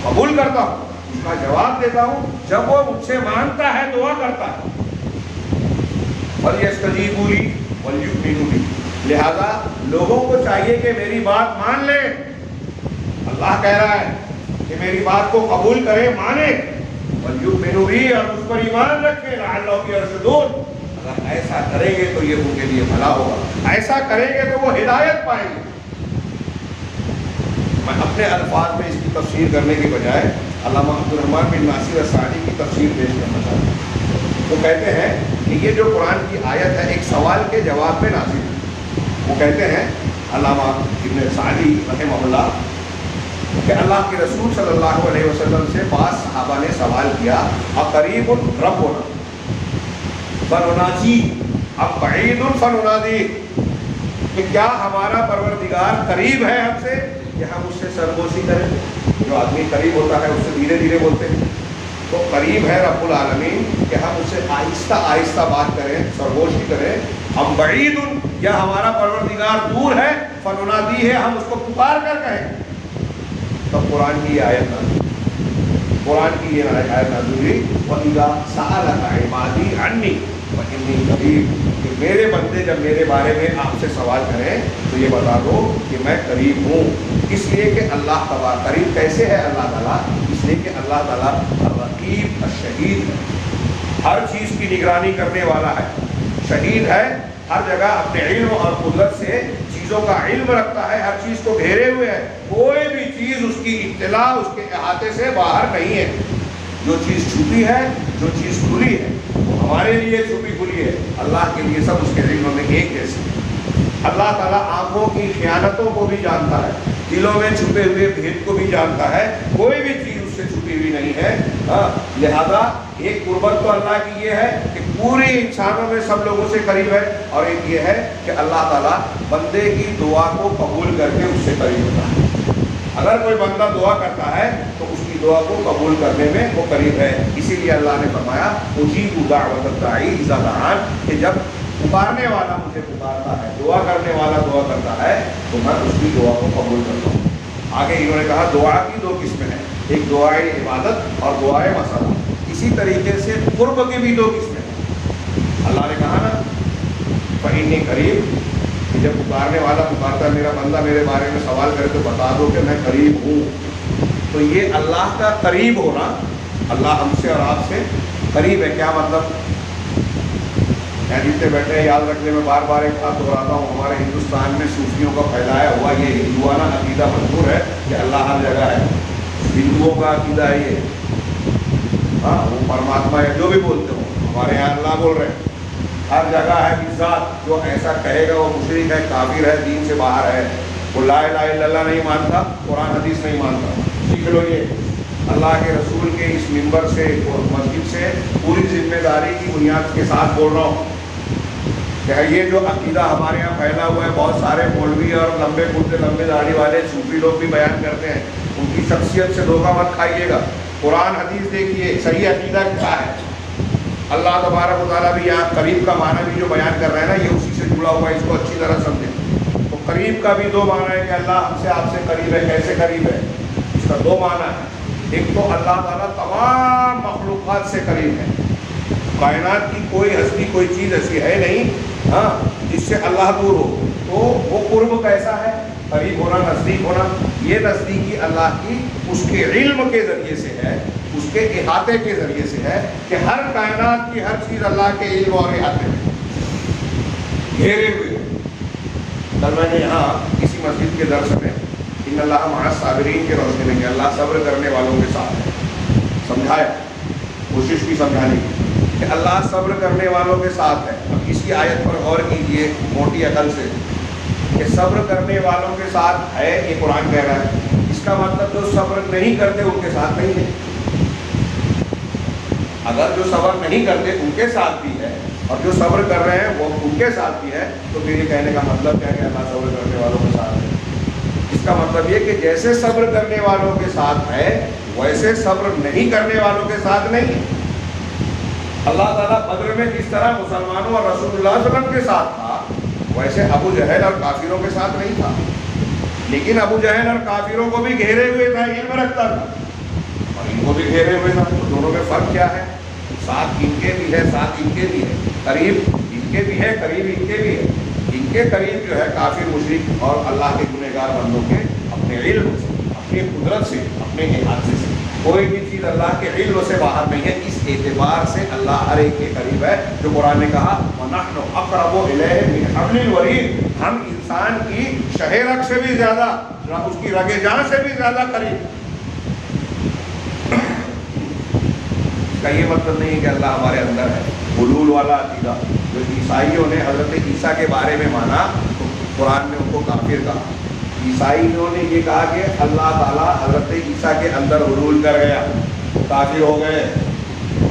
قبول کرتا ہوں، اس کا جواب دیتا ہوں جب وہ مجھ سے مانگتا ہے، دعا کرتا ہے. فَلْيَسْتَجِيبُوا لِي وَلْيُؤْمِنُوا بِي، لہذا لوگوں کو چاہیے کہ میری بات مان لیں. اللہ کہہ رہا ہے کہ میری بات کو قبول کریں، مانیں، وَلْيُؤْمِنُوا بِي، اور اس پر ایمان رکھیں، لَعَلَّهُمْ يَرْشُدُونَ. اگر ایسا کریں گے تو یہ ان کے لیے بھلا ہوگا، ایسا کریں گے تو وہ ہدایت پائیں گے. میں اپنے الفاظ میں اس کی تفسیر کرنے کے بجائے علامہ عبدالرحمن بن ناصر السعدی کی تفسیر پیش کرنا چاہتا ہوں. وہ کہتے ہیں کہ یہ جو قرآن کی آیت ہے ایک سوال کے جواب میں نازل ہے. وہ کہتے ہیں علامہ ابن سعدی رحمہ اللہ کہ اللہ کے رسول صلی اللہ علیہ وسلم سے بعض صحابہ نے سوال کیا اقریب ربنا فنناجی اب بعید فننادی، کہ کیا ہمارا پروردگار قریب ہے ہم سے کہ ہم اس سے سرگوشی کریں؟ جو آدمی قریب ہوتا ہے اس سے دھیرے دھیرے بولتے ہیں، تو قریب ہے رب العالمین کہ ہم اس سے آہستہ آہستہ بات کریں، سرگوشی کریں. ہم بعید، یا ہمارا پروردگار دور ہے، فننادی ہے، ہم اس کو پکار کر کہیں. تب قرآن کی یہ آیت نازل ہوئی، قرآن کی یہ آیت نازل ہوئی وَإِذَا سَأَلَكَ عِبَادِي عَنِّي، فإنی قریب، کہ میرے بندے جب میرے بارے میں آپ سے سوال کریں تو یہ بتا دو کہ میں قریب ہوں. اس لیے کہ اللہ تعالیٰ قریب کیسے ہے اللہ تعالیٰ؟ اس لیے کہ اللہ تعالیٰ الرقیب الشہید ہے، ہر چیز کی نگرانی کرنے والا ہے، شہید ہے، ہر جگہ اپنے علم اور قدرت سے چیزوں کا علم رکھتا ہے، ہر چیز کو گھیرے ہوئے ہے، کوئی بھی چیز اس کی اطلاع اس کے احاطے سے باہر نہیں ہے. جو چیز چھپی ہے، جو چیز کھلی ہے، وہ ہمارے لیے چھپی کھلی ہے، اللہ کے لیے سب اس کے علم میں ایک جیسے ہے. اللہ تعالیٰ آنکھوں کی خیانتوں کو بھی جانتا ہے، دلوں میں چھپے ہوئے بھید کو بھی جانتا ہے، کوئی بھی چیز اس سے چھپی ہوئی نہیں ہے. لہذا ایک قربت تو اللہ کی یہ ہے کہ پورے انسانوں میں سب لوگوں سے قریب ہے، اور ایک یہ ہے کہ اللہ تعالیٰ بندے کی دعا کو قبول کر کے اس سے قریب ہوتا ہے. اگر کوئی بندہ دعا کرتا ہے تو اس کی دعا کو قبول کرنے میں وہ قریب ہے. اسی لیے اللہ نے فرمایا اجیب دعوت الداعی اذا دعان، کہ جب پکارنے والا مجھے پکارتا ہے، دعا کرنے والا دعا کرتا ہے تو میں اس کی دعا کو قبول کرتا ہوں. آگے انہوں نے کہا دعا کی دو قسمیں ہیں، ایک دعائے عبادت اور دعائے مسئلہ. اسی طریقے سے قرب کی بھی دو قسمیں ہیں. اللہ نے کہا نا فإنی قریب، کہ جب پکارنے والا پکارتا ہے میرا بندہ میرے بارے میں سوال کرے تو بتا دو کہ میں قریب ہوں. تو یہ اللہ کا قریب ہونا، اللہ ہم سے اور آپ سے قریب ہے. کیا مطلب؟ میں جتنے بیٹھے ہیں یاد رکھنے میں بار بار ایک بات دہراتا ہوں، ہمارے ہندوستان میں صوفیوں کا پھیلایا ہوا یہ ہندوانہ عقیدہ مشہور ہے کہ اللہ ہر جگہ ہے. ہندوؤں کا عقیدہ ہے یہ، ہاں وہ پرماتما ہے جو بھی بولتے ہو، ہمارے یہاں اللہ بول رہے ہیں ہر جگہ ہے بذات. جو ایسا کہے گا وہ مشرک ہے، کافر ہے، دین سے باہر ہے. وہ لا الہ الا اللہ نہیں مانتا، قرآن حدیث نہیں مانتا. سیکھ لو یہ اللہ کے رسول کے اس منبر سے اور مسجد سے پوری ذمہ داری کی بنیاد کے ساتھ بول رہا ہوں کہ یہ جو عقیدہ ہمارے یہاں پھیلا ہوا ہے، بہت سارے مولوی اور لمبے کرتے لمبے داڑھی والے صوفی لوگ بھی بیان کرتے ہیں، ان کی شخصیت سے دھوکہ مت کھائیے گا. قرآن حدیث دیکھیے صحیح عقیدہ کیا ہے. اللہ تبارک و تعالیٰ بھی یہاں قریب کا معنی بھی جو بیان کر رہے ہیں نا، یہ اسی سے جڑا ہوا ہے، اس کو اچھی طرح سمجھیں. تو قریب کا بھی دو معنی ہے کہ اللہ ہم سے آپ سے قریب ہے. کیسے قریب ہے؟ اس کا دو معنی ہے. ایک تو اللہ تعالیٰ تمام مخلوقات سے قریب ہے، کائنات کی کوئی ہستی کوئی چیز ایسی ہے نہیں ہاں جس سے اللہ دور ہو. تو وہ قرب کیسا ہے؟ قریب ہونا، نزدیک ہونا. یہ نزدیکی اللہ کی اس کے علم کے ذریعے سے ہے، اس کے احاطے کے ذریعے سے ہے کہ ہر کائنات کی ہر چیز اللہ کے علم اور احاطے میں گھیرے ہوئے. کل میں نے یہاں کسی مسجد کے درس میں ان اللہ مع الصابرین کے روشنی میں اللہ صبر کرنے والوں کے ساتھ ہے سمجھایا، کوشش کی سمجھانے کی کہ اللہ صبر کرنے والوں کے ساتھ ہے. اب اس کی آیت پر غور کیجیے موٹی عقل سے کہ صبر کرنے والوں کے ساتھ ہے، یہ قرآن کہہ رہا ہے. اس کا مطلب جو صبر نہیں کرتے ان کے ساتھ نہیں ہے. اگر جو صبر نہیں کرتے ان کے ساتھ بھی ہے اور جو صبر کر رہے ہیں وہ ان کے ساتھ بھی ہے، تو پھر یہ کہنے کا مطلب کیا کہ اللہ صبر کرنے والوں کے ساتھ ہے؟ اس کا مطلب یہ کہ جیسے صبر کرنے والوں کے ساتھ ہے ویسے صبر نہیں کرنے والوں کے ساتھ نہیں ہے. اللہ تعالیٰ بدر میں جس طرح مسلمانوں اور رسول اللہ صلی اللہ علیہ وسلم کے ساتھ تھا ویسے ابو جہل اور کافروں کے ساتھ نہیں تھا. لیکن ابو جہل اور کافروں کو بھی گھیرے ہوئے تھا، علم رکھتا تھا، اور ان کو بھی گھیرے ہوئے تھا. تو دونوں میں فرق کیا ہے؟ ساتھ ان کے بھی ہے، ساتھ ان کے بھی ہے، قریب ان کے بھی ہے، قریب ان کے بھی ہے. ان کے قریب جو ہے کافر مشرک اور اللہ کے گنہگار بندوں کے اپنے علم سے، اپنی قدرت سے، اپنے احاطے سے. کوئی بھی چیز اللہ کے علم سے باہر نہیں ہے. اس اعتبار سے اللہ ہر ایک کے قریب ہے. جو قرآن نے کہا وَنَحْنُ أَقْرَبُ إِلَيْهِ مِنْ حَبْلِ الْوَرِيدِ، ہم انسان کی شہ رگ سے بھی زیادہ، اس کی رگ جان سے بھی زیادہ قریب. اس کا یہ مطلب نہیں ہے کہ اللہ ہمارے اندر ہے. حلول والا عقیدہ جو عیسائیوں نے حضرت عیسیٰ کے بارے میں مانا تو قرآن نے ان کو کافر کہا. عیسائیوں نے یہ کہا کہ اللہ تعالیٰ حضرت عیسیٰ کے اندر حلول کر گیا، کافر ہو گئے.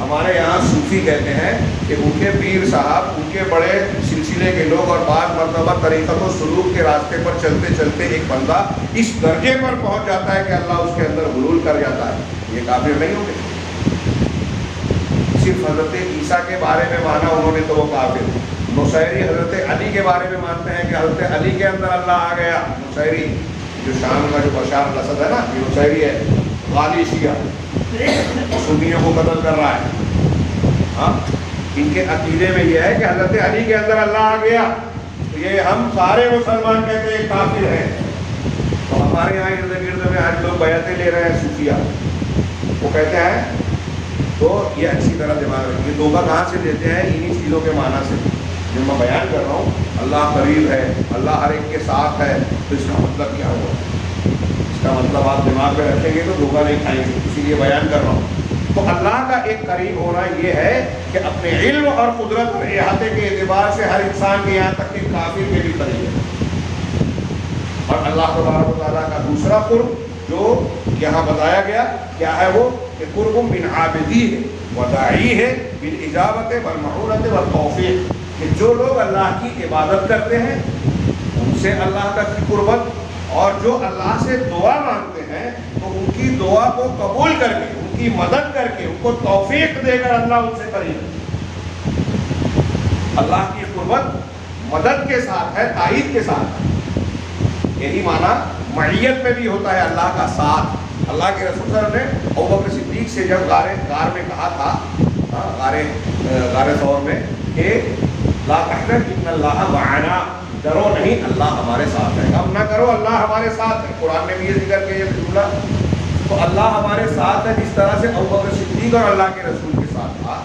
ہمارے یہاں صوفی کہتے ہیں کہ ان کے پیر صاحب، ان کے بڑے سلسلے کے لوگ اور بعض مرتبہ طریقت و سلوک کے راستے پر چلتے چلتے ایک بندہ اس درجے پر پہنچ جاتا ہے کہ اللہ اس کے اندر حلول کر جاتا ہے. یہ کافر نہیں ہوں گے. صرف حضرت عیسیٰ کے بارے میں مانا انہوں نے تو وہ کافر. نصیری حضرت علی کے بارے میں مانتے ہیں کہ حضرت علی کے اندر اللہ آ گیا. نصیری جو شام کا جو بشار الاسد ہے نا، یہ نصیری ہے، غالی شیعہ، سنیوں کو قتل کر رہا ہے. ہاں ان کے عقیدے میں یہ ہے کہ حضرت علی کے اندر اللہ آ گیا تو یہ ہم سارے مسلمان کہتے ہیں کافر ہیں. تو ہمارے یہاں ارد گرد میں آج لوگ بیعتیں لے رہے ہیں صوفیہ، وہ کہتے ہیں، تو یہ اچھی طرح دماغ رکھیے، دھوکہ کہاں سے دیتے ہیں؟ انہی چیزوں کے معنی سے جو میں بیان کر رہا ہوں. اللہ قریب ہے، اللہ ہر ایک کے ساتھ ہے، تو اس کا مطلب کیا ہوا؟ اس کا مطلب آپ دماغ میں رکھیں گے تو دھوکہ نہیں کھائیں گے، اسی لیے بیان کر رہا ہوں. تو اللہ کا ایک قریب ہونا یہ ہے کہ اپنے علم اور قدرت اور احاطے کے اعتبار سے ہر انسان کے یہاں تک کہ کافر کے بھی قریب ہے. اور اللہ تبارک و تعالیٰ کا دوسرا قرب جو یہاں بتایا گیا کیا ہے وہ؟ کہ قرب من عابدی ہے وداعی ہے بالاجابت والمعونت والتوفیق، کہ جو لوگ اللہ کی عبادت کرتے ہیں ان سے اللہ تک کی قربت، اور جو اللہ سے دعا مانگتے ہیں تو ان کی دعا کو قبول کر کے، ان کی مدد کر کے، ان کو توفیق دے کر اللہ ان سے قریب ہے. اللہ کی قربت مدد کے ساتھ ہے، تائید کے ساتھ ہے. یہی معنی معیت میں بھی ہوتا ہے، اللہ کا ساتھ. اللہ کے رسول صلی اللہ علیہ وسلم نے ابوبکر صدیق سے جب غار میں کہا تھا، غار ثور میں، کہ لا تحزن ان اللہ معنا، ڈرو نہیں اللہ ہمارے ساتھ ہے. غم نہ کرو اللہ ہمارے ساتھ ہے. قرآن نے بھی یہ ذکر کیا ہے جملہ. تو اللہ ہمارے ساتھ ہے جس طرح سے ابوبکر صدیق اور اللہ کے رسول کے ساتھ تھا.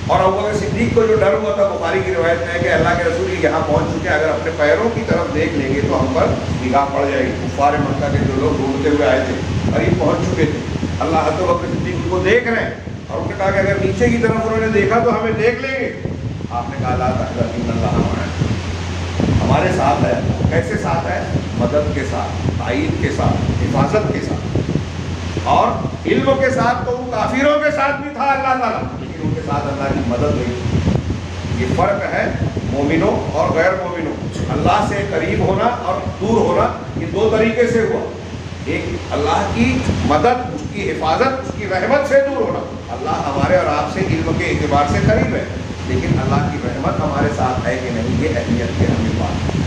اور ابوبکر صدیق کو جو ڈر ہوا تھا، بخاری کی روایت میں ہے کہ اللہ کے رسول یہاں پہنچ چکے، اگر اپنے پیروں کی طرف دیکھ لیں گے تو ہم پر نگاہ پڑ جائے گی. کفار مکہ کے جو لوگ ڈھونڈتے ہوئے آئے تھے قریب پہنچ چکے تھے. اللہ حضرت ابوبکر صدیق کو دیکھ رہے ہیں اور انہوں نے کہا کہ اگر نیچے کی طرف انہوں نے دیکھا تو ہمیں دیکھ لیں گے. آپ نے کہا لا تحزن ان اللہ معنا، ہمارے ساتھ ہے. کیسے ساتھ ہے؟ مدد کے ساتھ، تائید کے ساتھ، حفاظت کے ساتھ. اور علم کے ساتھ تو وہ کافروں کے ساتھ بھی تھا اللہ تعالیٰ، لیکن ان کے ساتھ اللہ کی مدد نہیں تھی. یہ فرق ہے مومنوں اور غیر مومنوں. اللہ سے قریب ہونا اور دور ہونا یہ دو طریقے سے ہوا. ایک اللہ کی مدد، اس کی حفاظت، اس کی رحمت سے دور ہونا. اللہ ہمارے اور آپ سے علم کے اعتبار سے قریب ہے، لیکن اللہ کی رحمت ہمارے ساتھ ہے کہ نہیں، یہ اہمیت کی ہمیں بات ہے.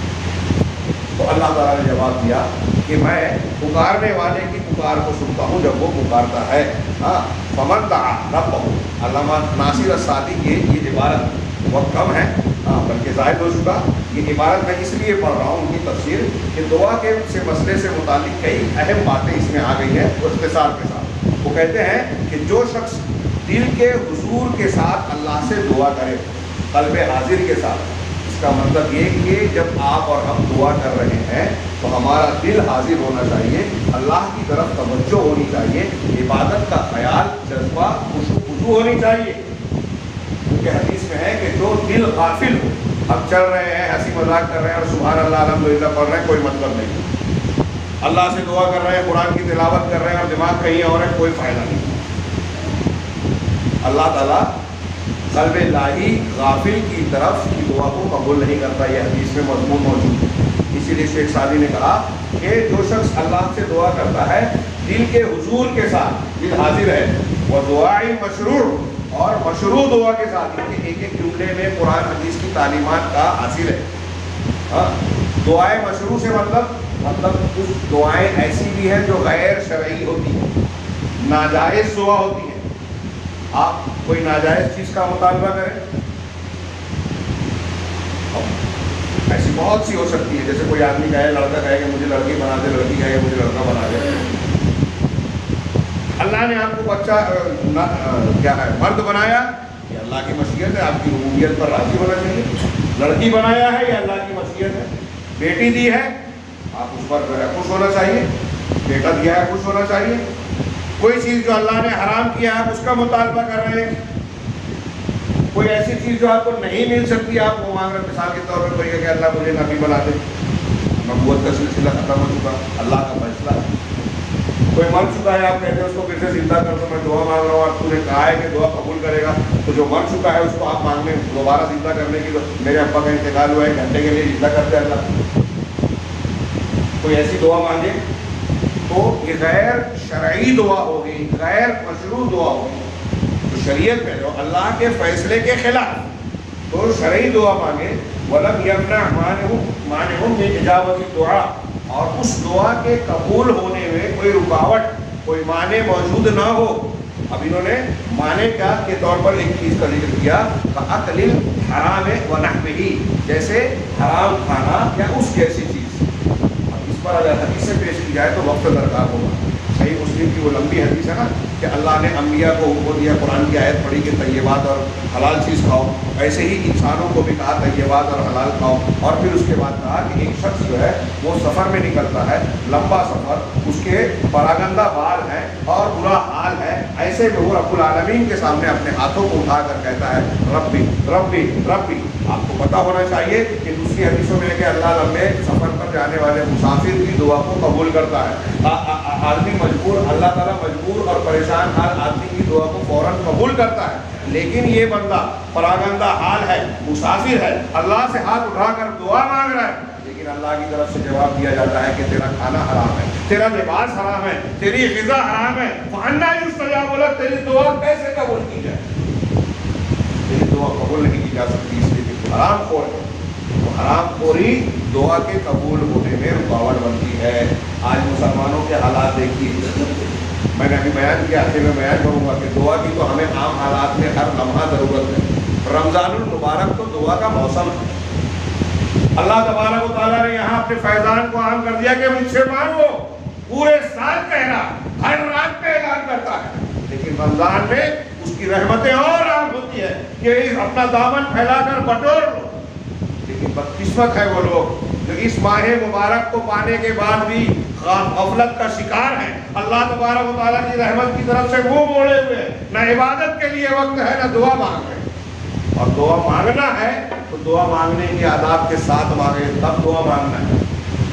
تو اللہ تعالیٰ نے جواب دیا کہ میں پکارنے والے کی پکار کو سنتا ہوں جب وہ پکارتا ہے. فمن دعا ربہ، علامہ ناصر السعدی کی یہ عبارت بہت کم ہے، بلکہ زائد ہو چکا. یہ عبارت میں اس لیے پڑھ رہا ہوں ان کی تفسیر کہ دعا کے سے مسئلے سے متعلق کئی اہم باتیں اس میں آ گئی ہیں اختصار کے ساتھ. وہ کہتے ہیں کہ جو شخص دل کے حضور کے ساتھ اللہ سے دعا کرے، قلب حاضر کے ساتھ، اس کا مطلب یہ کہ جب آپ اور ہم دعا کر رہے ہیں تو ہمارا دل حاضر ہونا چاہیے، اللہ کی طرف توجہ ہونی چاہیے، عبادت کا خیال، جذبہ، خشوع ہونی چاہیے. کیونکہ حدیث میں ہے کہ جو دل غافل ہو، ہم چل رہے ہیں، ہنسی مذاق کر رہے ہیں اور سبحان اللہ الحمدللہ پڑھ رہے ہیں، کوئی مطلب نہیں. اللہ سے دعا کر رہے ہیں، قرآن کی تلاوت کر رہے ہیں اور دماغ کہیں اور ہے، کوئی فائدہ نہیں. اللہ تعالیٰ قلب لاہی غافل کی طرف کی دعا کو قبول نہیں کرتا. یہ حدیث میں مضمون موجود ہے. اسی لیے شیخ سعدی نے کہا کہ جو شخص اللہ سے دعا کرتا ہے دل کے حضور کے ساتھ، دل حاضر ہے، وہ دعائی مشروع اور مشروع دعا کے ساتھ، ان کے ایک ایک جملے میں قرآن حدیث کی تعلیمات کا حاصل ہے. دعائیں مشروع سے مطلب کچھ دعائیں ایسی بھی ہیں جو غیر شرعی ہوتی ہیں، ناجائز دعا ہوتی ہیں. آپ کوئی ناجائز چیز کا مطالبہ کریں، ایسی بہت سی ہو سکتی ہے. جیسے کوئی آدمی کہے، لڑکا کہے کہ مجھے لڑکی بنا دے، لڑکی کہے کہ مجھے لڑکا بنا دے. اللہ نے آپ کو بچہ کیا ہے مرد بنایا، یہ اللہ کی مشیت ہے، آپ کی ربوبیت پر راضی ہونا چاہیے. لڑکی بنایا ہے، یہ اللہ کی مشیت ہے. بیٹی دی ہے، آپ اس پر خوش ہونا چاہیے. بیٹا دیا ہے، خوش ہونا چاہیے. کوئی چیز جو اللہ نے حرام کیا ہے آپ اس کا مطالبہ کر رہے ہیں. کوئی ایسی چیز جو آپ کو نہیں مل سکتی آپ وہ مانگ رہے. مثال کے طور پر کوئی کہ اللہ مجھے نبی بنا دے، نبوت کا سلسلہ ختم ہو چکا، اللہ کا فیصلہ. کوئی مر چکا ہے، آپ کہتے ہیں اس کو پھر سے زندہ کر دو، میں دعا مانگ رہا ہوں اور تو نے کہا ہے کہ دعا قبول کرے گا. تو جو مر چکا ہے اس کو آپ مانگنے دوبارہ زندہ کرنے کی، میرے ابا کا انتقال ہوا ہے، گھنٹے کے لیے زندہ کرتے ہیں اللہ. کوئی ایسی دعا مانگے تو یہ غیر شرعی دعا ہوگی، غیر مشروع دعا ہوگی. تو شریعت میں جو اللہ کے فیصلے کے خلاف تو شرعی دعا مانگے، وَلَمْ يَمْنَعْ مَانِعٌ مِنْ إِجَابَةِ الدُّعَاء، اور اس دعا کے قبول ہونے میں کوئی رکاوٹ، کوئی مانع موجود نہ ہو. اب انہوں نے معنی کا کے طور پر ایک چیز کا ذکر کیا اکل حرام و نحوہ، جیسے حرام کھانا یا اس جیسی چیز. اب اس پر اگر حدیث سے پیش کی جائے تو وقت درکار ہوگا. صحیح مسلم کی وہ لمبی حدیث ہے نا کہ اللہ نے انبیاء کو حکم دیا، قرآن کی آیت پڑھی کہ طیبات اور حلال چیز کھاؤ، ایسے ہی انسانوں کو بھی کہا طیبات اور حلال کھاؤ. اور پھر اس کے بعد کہا کہ ایک شخص جو ہے وہ سفر میں نکلتا ہے، لمبا سفر، اس کے پراگندہ بال ہیں اور برا حال ہے، ایسے میں وہ رب العالمین کے سامنے اپنے ہاتھوں کو اٹھا کر کہتا ہے ربی ربی ربی. آپ کو پتہ ہونا چاہیے کہ دوسری حدیثوں میں ہے کہ اللہ لمبے سفر پر جانے والے مسافر کی دعا کو قبول کرتا ہے. آدمی مجبور، اللہ تعالیٰ مجبور اور پریشان حال آدمی کی دعا کو فوراً قبول کرتا ہے. لیکن یہ بندہ پراگندہ حال ہے، مسافر ہے، اللہ سے ہاتھ اٹھا کر دعا مانگ رہا ہے، لیکن اللہ کی طرف سے جواب دیا جاتا ہے کہ تیرا کھانا حرام ہے، تیرا لباس حرام ہے، تیری غذا حرام ہے. فَأَنَّىٰ يُسْتَجَابُ لَكَ، تیری دعا کیسے قبول کی جائے؟ تیری دعا قبول نہیں کی جا سکتی، اس لیے کہ حرام خور ہے. تو حرام خوری دعا کے قبول ہونے میں رکاوٹ بنتی ہے. آج مسلمانوں کے حالات دیکھیے، میں نے ابھی بیان کیا، آخر میں بیان کروں گا کہ دعا کی تو ہمیں عام حالات میں ہر لمحہ ضرورت ہے. رمضان المبارک تو دعا کا موسم ہے. اللہ تبارک و تعالیٰ نے یہاں اپنے فیضان کو عام کر دیا کہ مجھ سے مانگو. پورے سال کہہ رہا، ہر رات پہ اعلان کرتا ہے. لیکن رمضان میں اس کی رحمتیں اور عام ہوتی ہے کہ اپنا دامن پھیلا کر بٹور لو. لیکن بدقسمت ہے وہ لوگ جو اس ماہ مبارک کو پانے کے بعد بھی غفلت کا شکار ہیں. اللہ تبارک و تعالیٰ کی رحمت کی طرف سے منہ موڑے ہوئے، نہ عبادت کے لیے وقت ہے، نہ دعا مانگ رہے. اور دعا مانگنا ہے تو دعا مانگنے کے آداب کے ساتھ مانگے، تب دعا مانگنا ہے.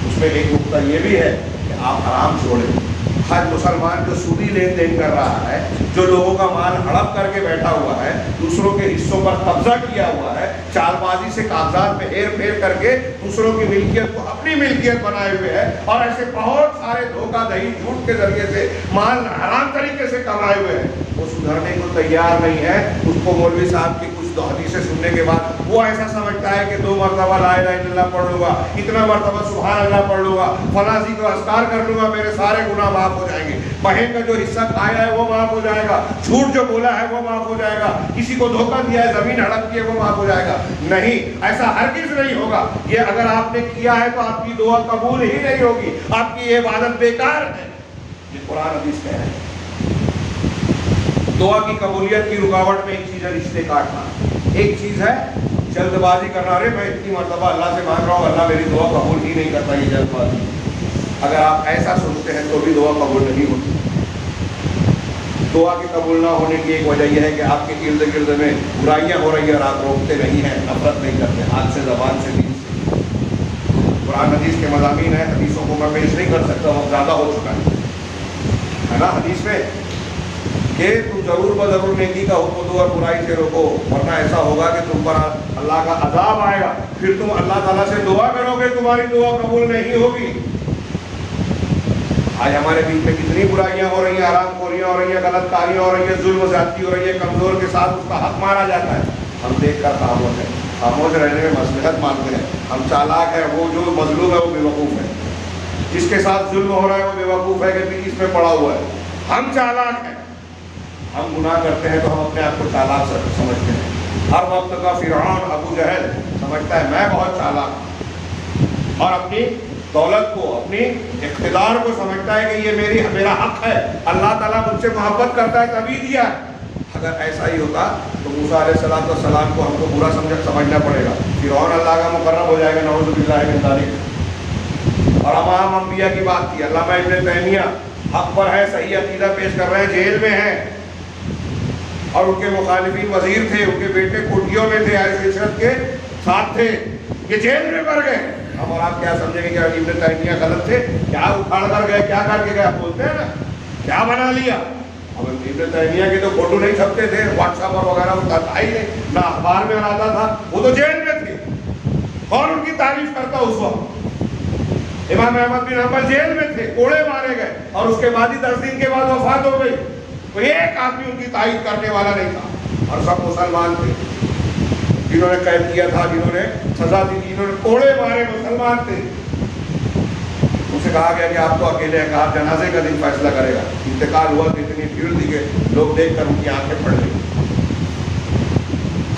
اس میں ایک نقطہ یہ بھی ہے کہ آپ حرام چھوڑیں. ہر مسلمان جو سودی لین دین کر رہا ہے، جو لوگوں کا مال ہڑپ کر کے بیٹھا ہوا ہے، دوسروں کے حصوں پر قبضہ کیا ہوا ہے، چال بازی سے کاغذات میں ہیر پھیر کر کے دوسروں کی ملکیت کو اپنی ملکیت بنائے ہوئے ہے، اور ایسے بہت سارے دھوکہ دہی جھوٹ کے ذریعے سے مال حرام طریقے سے کمائے ہوئے ہیں، وہ سدھرنے کو تیار نہیں ہے. اس کو مولوی صاحب کی کچھ حدیثیں سننے کے بعد وہ ایسا سمجھتا ہے کہ 2 مرتبہ لا الہ الا اللہ پڑھ لوں گا، اتنا مرتبہ سبحان اللہ پڑھ لوں گا، فلاں سی کو اذکار کر لوں گا، میرے سارے گناہ معاف ہو جائیں گے. بہن کا جو حصہ کھایا ہے وہ معاف ہو جائے گا، جھوٹ جو بولا ہے وہ معاف ہو جائے گا، کسی کو دھوکہ دیا ہے، زمین ہڑپ کی ہے، وہ معاف ہو جائے گا. نہیں، ایسا ہرگز نہیں ہوگا. یہ اگر آپ نے کیا ہے تو آپ کی دعا قبول ہی نہیں ہوگی، آپ کی عبادت بیکار ہے. یہ قرآن حدیث کہہ رہے ہیں. دعا کی قبولیت کی رکاوٹ میں ایک چیز ہے رشتے کاٹنا، ایک چیز ہے جلد بازی کرنا. ارے میں اتنی مرتبہ اللہ سے مانگ رہا ہوں، اللہ میری دعا قبول ہی نہیں کرتا، یہ جلد بازی. اگر آپ ایسا سوچتے ہیں تو بھی دعا قبول نہیں ہوتی. دعا کے قبول نہ ہونے کی ایک وجہ یہ ہے کہ آپ کے ارد گرد میں برائیاں ہو رہی ہیں اور آپ روکتے نہیں ہیں، نفرت نہیں کرتے، ہاتھ سے، زبان سے، دل سے. قرآن حدیث کے مضامین ہیں، حدیثوں کو میں پیش نہیں کر سکتا، وقت زیادہ ہو چکا ہے نا. حدیث میں کہ تم ضرور بضرور نیکی کا حکم دو اور برائی سے روکو، ورنہ ایسا ہوگا کہ تم پر اللہ کا عذاب آئے گا، پھر تم اللہ تعالیٰ سے دعا کرو گے، تمہاری دعا قبول نہیں ہوگی. آج ہمارے بیچ میں کتنی برائیاں ہو رہی ہیں، حرام خوریاں ہو رہی ہیں، غلط کاریاں ہو رہی ہیں، ظلم و زیادتی ہو رہی ہے، کمزور کے ساتھ اس کا حق مارا جاتا ہے. ہم دیکھ کر خاموش ہیں، خاموش رہنے میں مصلحت مانتے ہیں. ہم چالاک ہیں، وہ جو مظلوم ہے وہ بے وقوف ہے، جس کے ساتھ ظلم ہو رہا ہے وہ بے وقوف ہے کہ اس میں پڑا ہوا ہے. ہم چالاک ہیں، ہم گناہ کرتے ہیں تو ہم اپنے آپ کو چالاک سمجھتے ہیں. ہر وقت کا فرعون ابو جہل سمجھتا ہے میں بہت چالاک ہوں، اور اپنی دولت کو، اپنی اقتدار کو سمجھتا ہے کہ یہ میرا حق ہے، اللہ تعالیٰ مجھ سے محبت کرتا ہے تبھی دیا ہے. اگر ایسا ہی ہوتا تو موسیٰ علیہ السلام کو ہم کو برا سمجھنا پڑے گا، فرعون اللہ کا مقرب ہو جائے گا، نعوذ باللہ من ذالک. اور امام انبیاء کی بات کی. علامہ ابن تیمیہ حق پر ہے، صحیح عقیدہ پیش کر رہے ہیں، جیل میں ہیں، اور ان کے مخالفین وزیر تھے، ان کے بیٹے کوٹھیوں میں تھے، ایسے عشرت کے ساتھ تھے، یہ جیل میں پڑ گئے. ہم اور آپ کیا سمجھیں گے کہ ابن تیمیہ غلط تھے، کیا اکھاڑ کر گئے، کیا کر کے گئے، بولتے ہیں نا کیا بنا لیا. اب ابن تیمیہ کے تو فوٹو نہیں چھپتے تھے، واٹس ایپ اور وغیرہ ان کا تھا ہی نہیں، نہ اخبار میں آتا تھا، وہ تو جیل میں تھے. کون ان کی تعریف کرتا اس وقت؟ امام احمد بن حنبل جیل میں تھے، کوڑے مارے گئے، اور اس کے بعد ہی 10 دن کے بعد وفات ہو گئی. کوئی ایک آدمی ان کی تائید کرنے والا نہیں تھا، اور سب مسلمان تھے. جنہوں نے قید کیا تھا، جنہوں نے سزا دی، جنہوں نے کوڑے مارے، مسلمان تھے. ان سے کہا گیا کہ آپ تو اکیلے ہیں، کہا جنازے کا دن فیصلہ کرے گا۔ انتقال ہوا تو اتنی بھیڑ تھی کہ لوگ دیکھ کر ان کی آنکھیں پھٹ گئی۔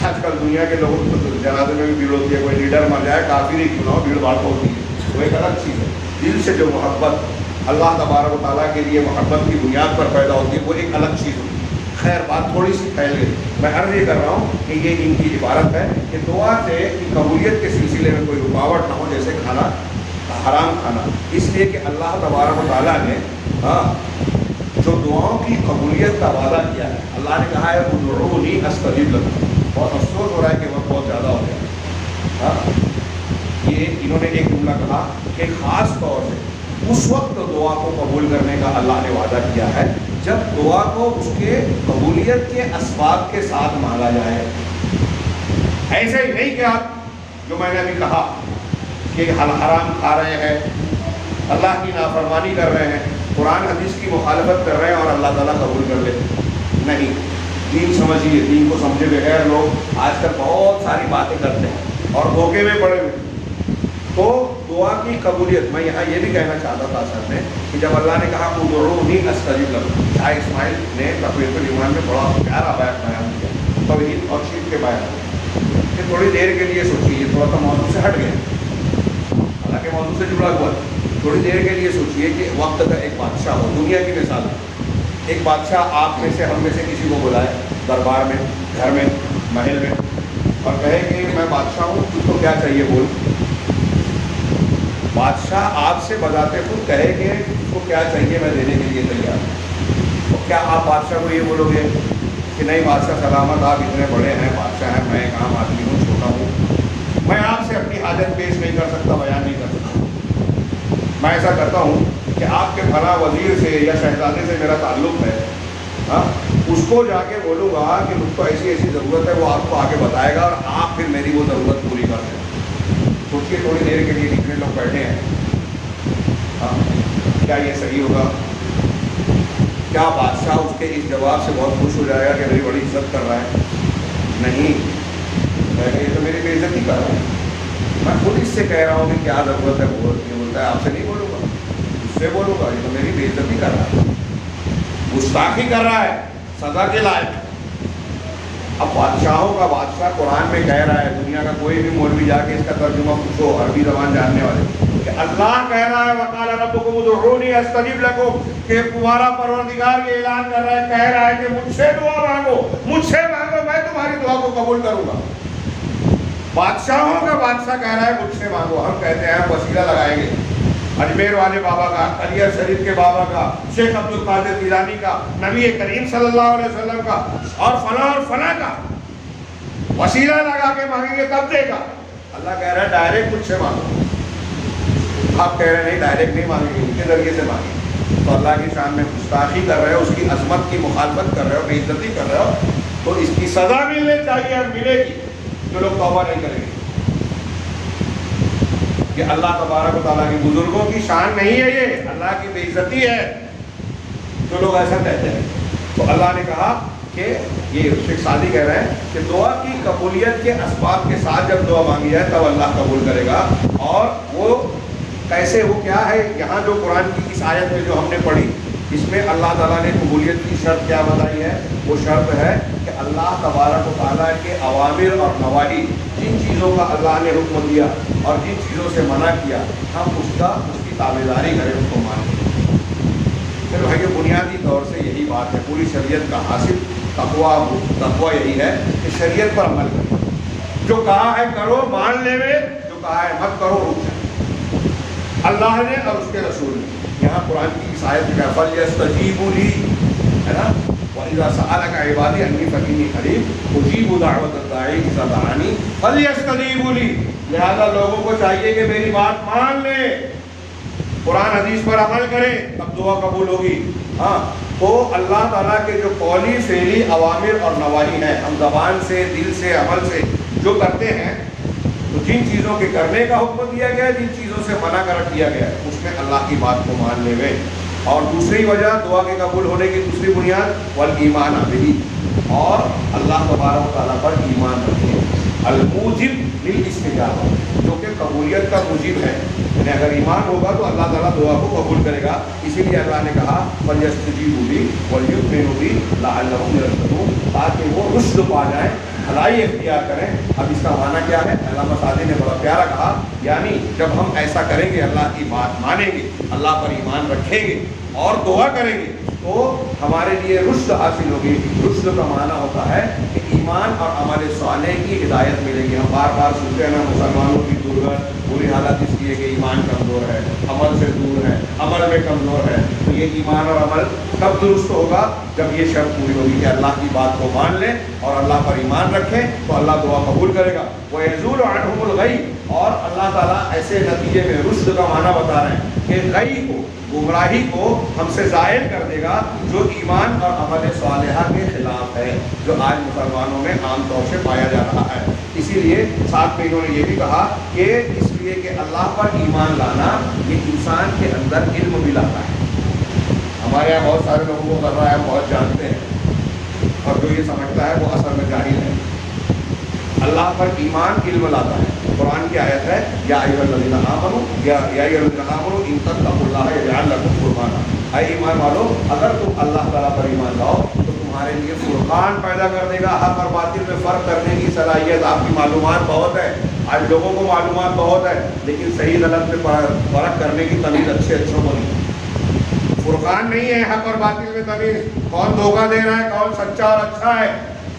آج کل دنیا کے لوگوں کو جنازے میں بھی بھیڑ ہوتی ہے، کوئی لیڈر مر جائے کافر ہی کیوں نہ ہو، بھیڑ بھاڑ ہوتی ہے، وہ ایک الگ چیز ہے۔ دل سے جو محبت اللہ تبارک و تعالیٰ کے لیے محبت کی بنیاد پر پیدا ہوتی ہے وہ ایک الگ چیز ہوتی ہے۔ خیر بات تھوڑی سی پھیل گئی، میں عرض یہ کر رہا ہوں کہ یہ ان کی عبارت ہے کہ دعا سے قبولیت کے سلسلے میں کوئی رکاوٹ نہ ہو، جیسے کھانا حرام کھانا، اس لیے کہ اللہ تبارک و تعالیٰ نے جو دعاؤں کی قبولیت کا وعدہ کیا ہے، اللہ نے کہا ہے ادعونی استجب لکم۔ بہت افسوس ہو رہا ہے کہ وقت بہت زیادہ ہو گیا۔ یہ انہوں نے ایک جملہ کہا کہ خاص طور سے اس وقت دعا کو قبول کرنے کا اللہ نے وعدہ کیا ہے جب دعا کو اس کے قبولیت کے اسباب کے ساتھ مانگا جائے۔ ایسے ہی نہیں کہ آپ جو میں نے ابھی کہا کہ حرام کھا رہے ہیں، اللہ کی نافرمانی کر رہے ہیں، قرآن حدیث کی مخالفت کر رہے ہیں اور اللہ تعالیٰ قبول کر لے۔ نہیں، دین سمجھیے، دین کو سمجھے بغیر لوگ آج کل بہت ساری باتیں کرتے ہیں اور دھوکے میں پڑے ہوئے۔ تو دعا کی قبولیت، میں یہاں یہ بھی کہنا چاہتا تھا اصل میں کہ جب اللہ نے کہا ادعونی استجب لکم، شاہ اسماعیل نے تقویۃ الایمان میں بڑا پیارا بیان دیا، توحید اور شرک کے بیان کہ تھوڑی دیر کے لیے سوچیے، یہ تھوڑا سا موضوع سے ہٹ گیا، حالانکہ موضوع سے جڑا ہوا ہے۔ تھوڑی دیر کے لیے سوچیے کہ وقت کا ایک بادشاہ ہو، دنیا کی مثال ہے، ایک بادشاہ آپ میں سے ہم میں سے کسی کو بلائے دربار میں، گھر میں، محل میں، اور کہے کہ میں بادشاہ ہوں، تجھ کو کیا چاہیے بول۔ بادشاہ آپ سے بذات خود کہے کہ اس کو کیا چاہیے میں دینے کے لیے تیار ہوں، تو کیا آپ بادشاہ کو یہ بولو گے کہ نہیں بادشاہ سلامت، آپ اتنے بڑے ہیں، بادشاہ ہیں، میں ایک عام آدمی ہوں، چھوٹا ہوں، میں آپ سے اپنی حاجت پیش نہیں کر سکتا، بیان نہیں کر سکتا۔ میں ایسا کرتا ہوں کہ آپ کے فلاں وزیر سے یا شہزادے سے میرا تعلق ہے، اس کو جا کے بولوں گا کہ مجھ کو ایسی ایسی ضرورت ہے، وہ آپ کو آگے بتائے گا اور آپ پھر میری وہ ضرورت پوری کر دیں۔ سوچیے تھوڑی دیر کے لیے جتنے لوگ بیٹھے ہیں، کیا یہ صحیح ہوگا؟ کیا بادشاہ اس کے اس جواب سے بہت خوش ہو جائے گا کہ میری بڑی عزت کر رہا ہے؟ نہیں، یہ تو میری بے عزتی کر رہا ہے۔ میں خود اس سے کہہ رہا ہوں کہ کیا ضرورت ہے، بولتا ہے آپ سے نہیں بولوں گا، اس سے بولوں گا، یہ تو میری بے عزتی کر رہا ہے، گستاخی کر رہا ہے، سزا کے لائق۔ اب بادشاہوں کا بادشاہ قرآن میں کہہ رہا ہے، دنیا کا کوئی بھی مولوی جا کے اس کا ترجمہ پوچھو، عربی زبان جاننے والے، کہ اللہ کہہ رہا ہے وقال ربکم ادعونی استجب لکم، کہ تمہارا پروردگار یہ اعلان کر رہا ہے، کہہ رہا ہے کہ مجھ سے دعا مانگو، مجھ سے مانگو، میں تمہاری دعا کو قبول کروں گا۔ بادشاہوں کا بادشاہ کہہ رہا ہے مجھ سے مانگو، ہم کہتے ہیں ہم وسیلہ لگائیں گے، اجمیر والے بابا کا، علی شریف کے بابا کا، شیخ عبد القادر جیلانی کا، نبی کریم صلی اللہ علیہ وسلم کا، اور فلاں کا وسیلہ لگا کے مانگیں گے تب دے گا۔ اللہ کہہ رہا ہے ڈائریکٹ مجھ سے مانگو۔ آپ کہہ رہے ہیں نہیں ڈائریکٹ نہیں مانگیں گے، ان کے ذریعے سے مانگیں، تو اللہ کی شان میں گستاخی کر رہے ہو، اس کی عظمت کی مخالفت کر رہے ہو، بے عزتی کر رہے ہو، تو اس کی سزا ملنے چاہیے اور ملے گی جو لوگ توبہ نہیں کریں گے۔ کہ اللہ تبارک و تعالیٰ کی بزرگوں کی شان نہیں ہے، یہ اللہ کی بے عزتی ہے جو لوگ ایسا کہتے ہیں۔ تو اللہ نے کہا کہ یہ شیخ سعدی کہہ رہے ہیں کہ دعا کی قبولیت کے اسباب کے ساتھ جب دعا مانگی جائے تب اللہ قبول کرے گا۔ اور وہ کیسے، وہ کیا ہے، یہاں جو قرآن کی اس آیت میں جو ہم نے پڑھی، اس میں اللہ تعالیٰ نے قبولیت کی شرط کیا بتائی ہے؟ وہ شرط ہے کہ اللہ تبارک و تعالیٰ کے اوامر اور نواہی، جن چیزوں کا اللہ نے حکم دیا اور جن چیزوں سے منع کیا، ہم اس کی تابعداری کریں، اس کو مانیں۔ پھر بھائی بنیادی طور سے یہی بات ہے، پوری شریعت کا حاصل تقویٰ یہی ہے کہ شریعت پر عمل کریں، جو کہا ہے کرو مان لے میں، جو کہا ہے مت کرو رک جائے۔ اللہ نے اور اس کے رسول نے، یہاں قرآن کی اس آیت میں فَلْيَسْتَجِيبُوا لِي ہے نا، وَإِذَا سَأَلَكَ عِبَادِي عَنِّي فَإِنِّي قَرِيبٌ أُجِيبُ دَعْوَةَ الدَّاعِ إِذَا دَعَانِ فَلْيَسْتَجِيبُوا لِي۔ لہذا لوگوں کو چاہیے کہ میری بات مان لیں، قرآن حدیث پر عمل کریں، تب دعا قبول ہوگی۔ ہاں، تو اللہ تعالیٰ کے جو قولی فعلی اوامر اور نواہی ہیں، ہم زبان سے، دل سے، عمل سے جو کرتے ہیں، تو جن چیزوں کے کرنے کا حکم دیا گیا ہے، جن چیزوں سے منع کر دیا گیا ہے، اس میں اللہ کی بات کو مان لے گئے۔ اور دوسری وجہ دعا کے قبول ہونے کی دوسری بنیاد والایمان بہ، اور اللہ تبارک و تعالیٰ پر ایمان رکھیں، الموجب للاستجابہ، جو کہ قبولیت کا موجب ہے، انہیں اگر ایمان ہوگا تو اللہ تعالیٰ دعا کو قبول کرے گا. اسی لیے اللہ نے کہا فَلْيَسْتَجِيبُوا لِي وَلْيُؤْمِنُوا بِي لَعَلَّهُمْ يَرْشُدُونَ، تاکہ وہ رشد پا جائیں، بھلائی اختیار کریں. اب اس کا معنی کیا ہے؟ علامہ سعدی نے بڑا پیارا کہا، یعنی جب ہم ایسا کریں گے، اللہ کی بات مانیں گے، اللہ پر ایمان رکھیں گے اور دعا کریں گے تو ہمارے لیے رشد حاصل ہوگی. رشد کا معنی ہوتا ہے کہ ایمان اور عمل صالح کی ہدایت ملے گی. ہم بار بار سنتے ہیں نا مسلمانوں کی درگت بری حالت اس لیے کہ ایمان کمزور ہے، عمل سے دور ہے، عمل میں کمزور ہے. تو یہ ایمان اور عمل کب درست ہوگا؟ جب یہ شرط پوری ہوگی کہ اللہ کی بات کو مان لیں اور اللہ پر ایمان رکھیں تو اللہ دعا قبول کرے گا. وَيَزُولُ عَنْهُمُ الْغَيِّ، اور اللہ تعالیٰ ایسے نتیجے میں رشد کا معنی بتا رہے ہیں کہ غی کو، گمراہی کو ہم سے زائل کر دے گا جو ایمان اور عمل صالحہ کے خلاف ہے، جو آج مسلمانوں میں عام طور سے پایا جا رہا ہے. اسی لیے ساتھ میں انہوں نے یہ بھی کہا کہ اس لیے کہ اللہ پر ایمان لانا یہ انسان کے اندر علم بھی لاتا ہے. ہمارے یہاں بہت سارے لوگوں کو کر رہا ہے، ہم بہت جانتے ہیں، اور جو یہ سمجھتا ہے وہ اصل میں جاہل ہے. اللہ پر ایمان علم لاتا ہے. قرآن کی آیت ہے یا ایھا الذین آمنوا ان تتقوا اللہ یجعل لکم فرقانا، اے ایمان والو اگر تم اللہ تعالیٰ پر ایمان لاؤ تو تمہارے لیے فرقان پیدا کر دے گا. حق اور باطل میں فرق کرنے کی صلاحیت آپ کی معلومات بہت ہے. آج لوگوں کو معلومات بہت ہے لیکن صحیح غلط میں فرق کرنے کی تمیز اچھوں کو نہیں. فرقان نہیں ہے حق اور باطل میں تمیز. کون دھوکہ دے رہا ہے، کون سچا اور اچھا ہے.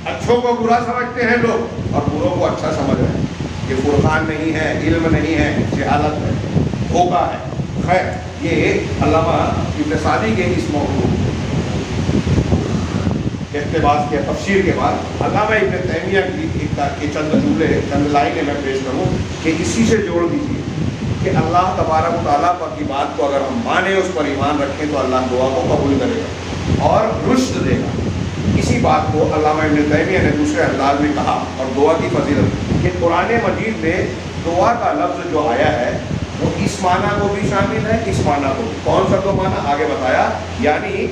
اچھوں کو برا سمجھتے ہیں لوگ اور بروں کو اچھا سمجھ رہے ہیں. یہ فرقان نہیں ہے، علم نہیں ہے، جہالت ہے، دھوکہ ہے. خیر، یہ علامہ ابن سعدی کے اس موضوع اقتباس کے تفسیر کے بعد علامہ ابن تیمیہ کی چند جملے، چند لائنیں میں پیش کروں کہ اسی سے جوڑ دیجیے کہ اللہ تبارک و تعالیٰ پر کی بات کو اگر ہم مانیں، اس پر ایمان رکھیں تو اللہ دعا کو قبول کرے گا اور رشد دے گا. اسی بات کو علامہ ابن تیمیہ نے دوسرے انداز میں کہا اور دعا کی فضیلت کہ قرآن مجید میں دعا کا لفظ جو آیا ہے وہ اس معنی کو بھی شامل ہے، اس معنی کو. کون سا دو معنی آگے بتایا، یعنی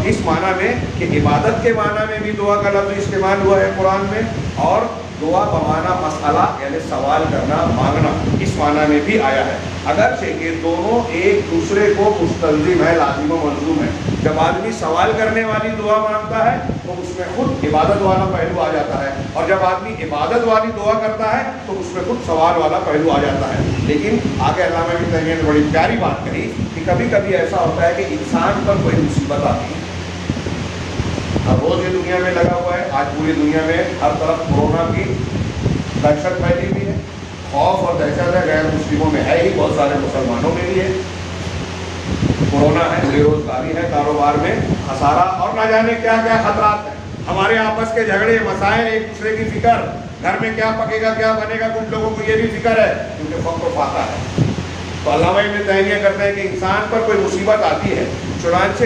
اس معنی میں کہ عبادت کے معنی میں بھی دعا کا لفظ استعمال ہوا ہے قرآن میں، اور دعا بمعنی مسئلہ یعنی سوال کرنا، مانگنا، اس معنی میں بھی آیا ہے. اگرچہ کہ دونوں ایک دوسرے کو مستلزم ہے، لازم و ملزوم ہے. جب آدمی سوال کرنے والی دعا مانگتا ہے تو اس میں خود عبادت والا پہلو آ جاتا ہے، اور جب آدمی عبادت والی دعا کرتا ہے تو اس میں خود سوال والا پہلو آ جاتا ہے. لیکن آگے علامہ ابن تیمیہ نے بڑی پیاری بات کہی کہ کبھی کبھی ایسا ہوتا ہے کہ انسان پر کوئی مصیبت آتی ہے. اب روز یہ دنیا میں لگا ہوا ہے، آج پوری دنیا میں ہر طرف کورونا کی دہشت پھیلی ہوئی ہے. خوف اور دہشت ہے، غیر مسلموں میں ہے ہی، بہت سارے مسلمانوں میں بھی ہے. کورونا ہے، بے روزگاری ہے، کاروبار میں خسارہ اور نہ جانے کیا کیا خطرات ہیں. ہمارے آپس کے جھگڑے، مسائل، ایک دوسرے کی فکر، گھر میں کیا پکے گا کیا بنے گا، کچھ لوگوں کو یہ بھی فکر ہے کیونکہ فقر و فاقہ ہے. تو علامہ ابن تیمیہ کرتے ہیں کہ انسان پر کوئی مصیبت آتی ہے، چنانچہ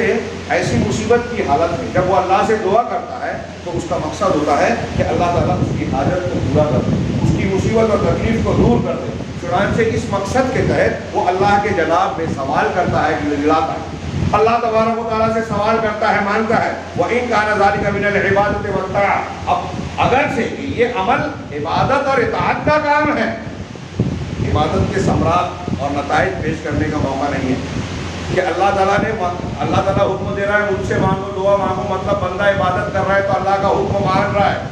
ایسی مصیبت کی حالت میں جب وہ اللہ سے دعا کرتا ہے تو اس کا مقصد ہوتا ہے کہ اللہ تعالیٰ اس کی حاجت کو پورا کر دے، اس کی مصیبت اور تکلیف کو دور کر دے. چنانچہ اس مقصد کے تحت وہ اللہ کے جناب میں سوال کرتا ہے، گڑگڑاتا ہے، اللہ تبارک و تعالیٰ سے سوال کرتا ہے، مانگتا ہے. وَإِن كَانَ ذَلِكَ مِنَ الْعِبَادَةِ وَالطَّاعَةِ، اب اگرچہ کہ یہ عمل عبادت اور اطاعت کا کام ہے، عبادت کے ثمرات اور نتائج پیش کرنے کا موقع نہیں ہے کہ اللہ تعالیٰ حکم دے رہا ہے مجھ سے مانگو، دعا مانگو، مطلب بندہ عبادت کر رہا ہے تو اللہ کا حکم مان رہا ہے،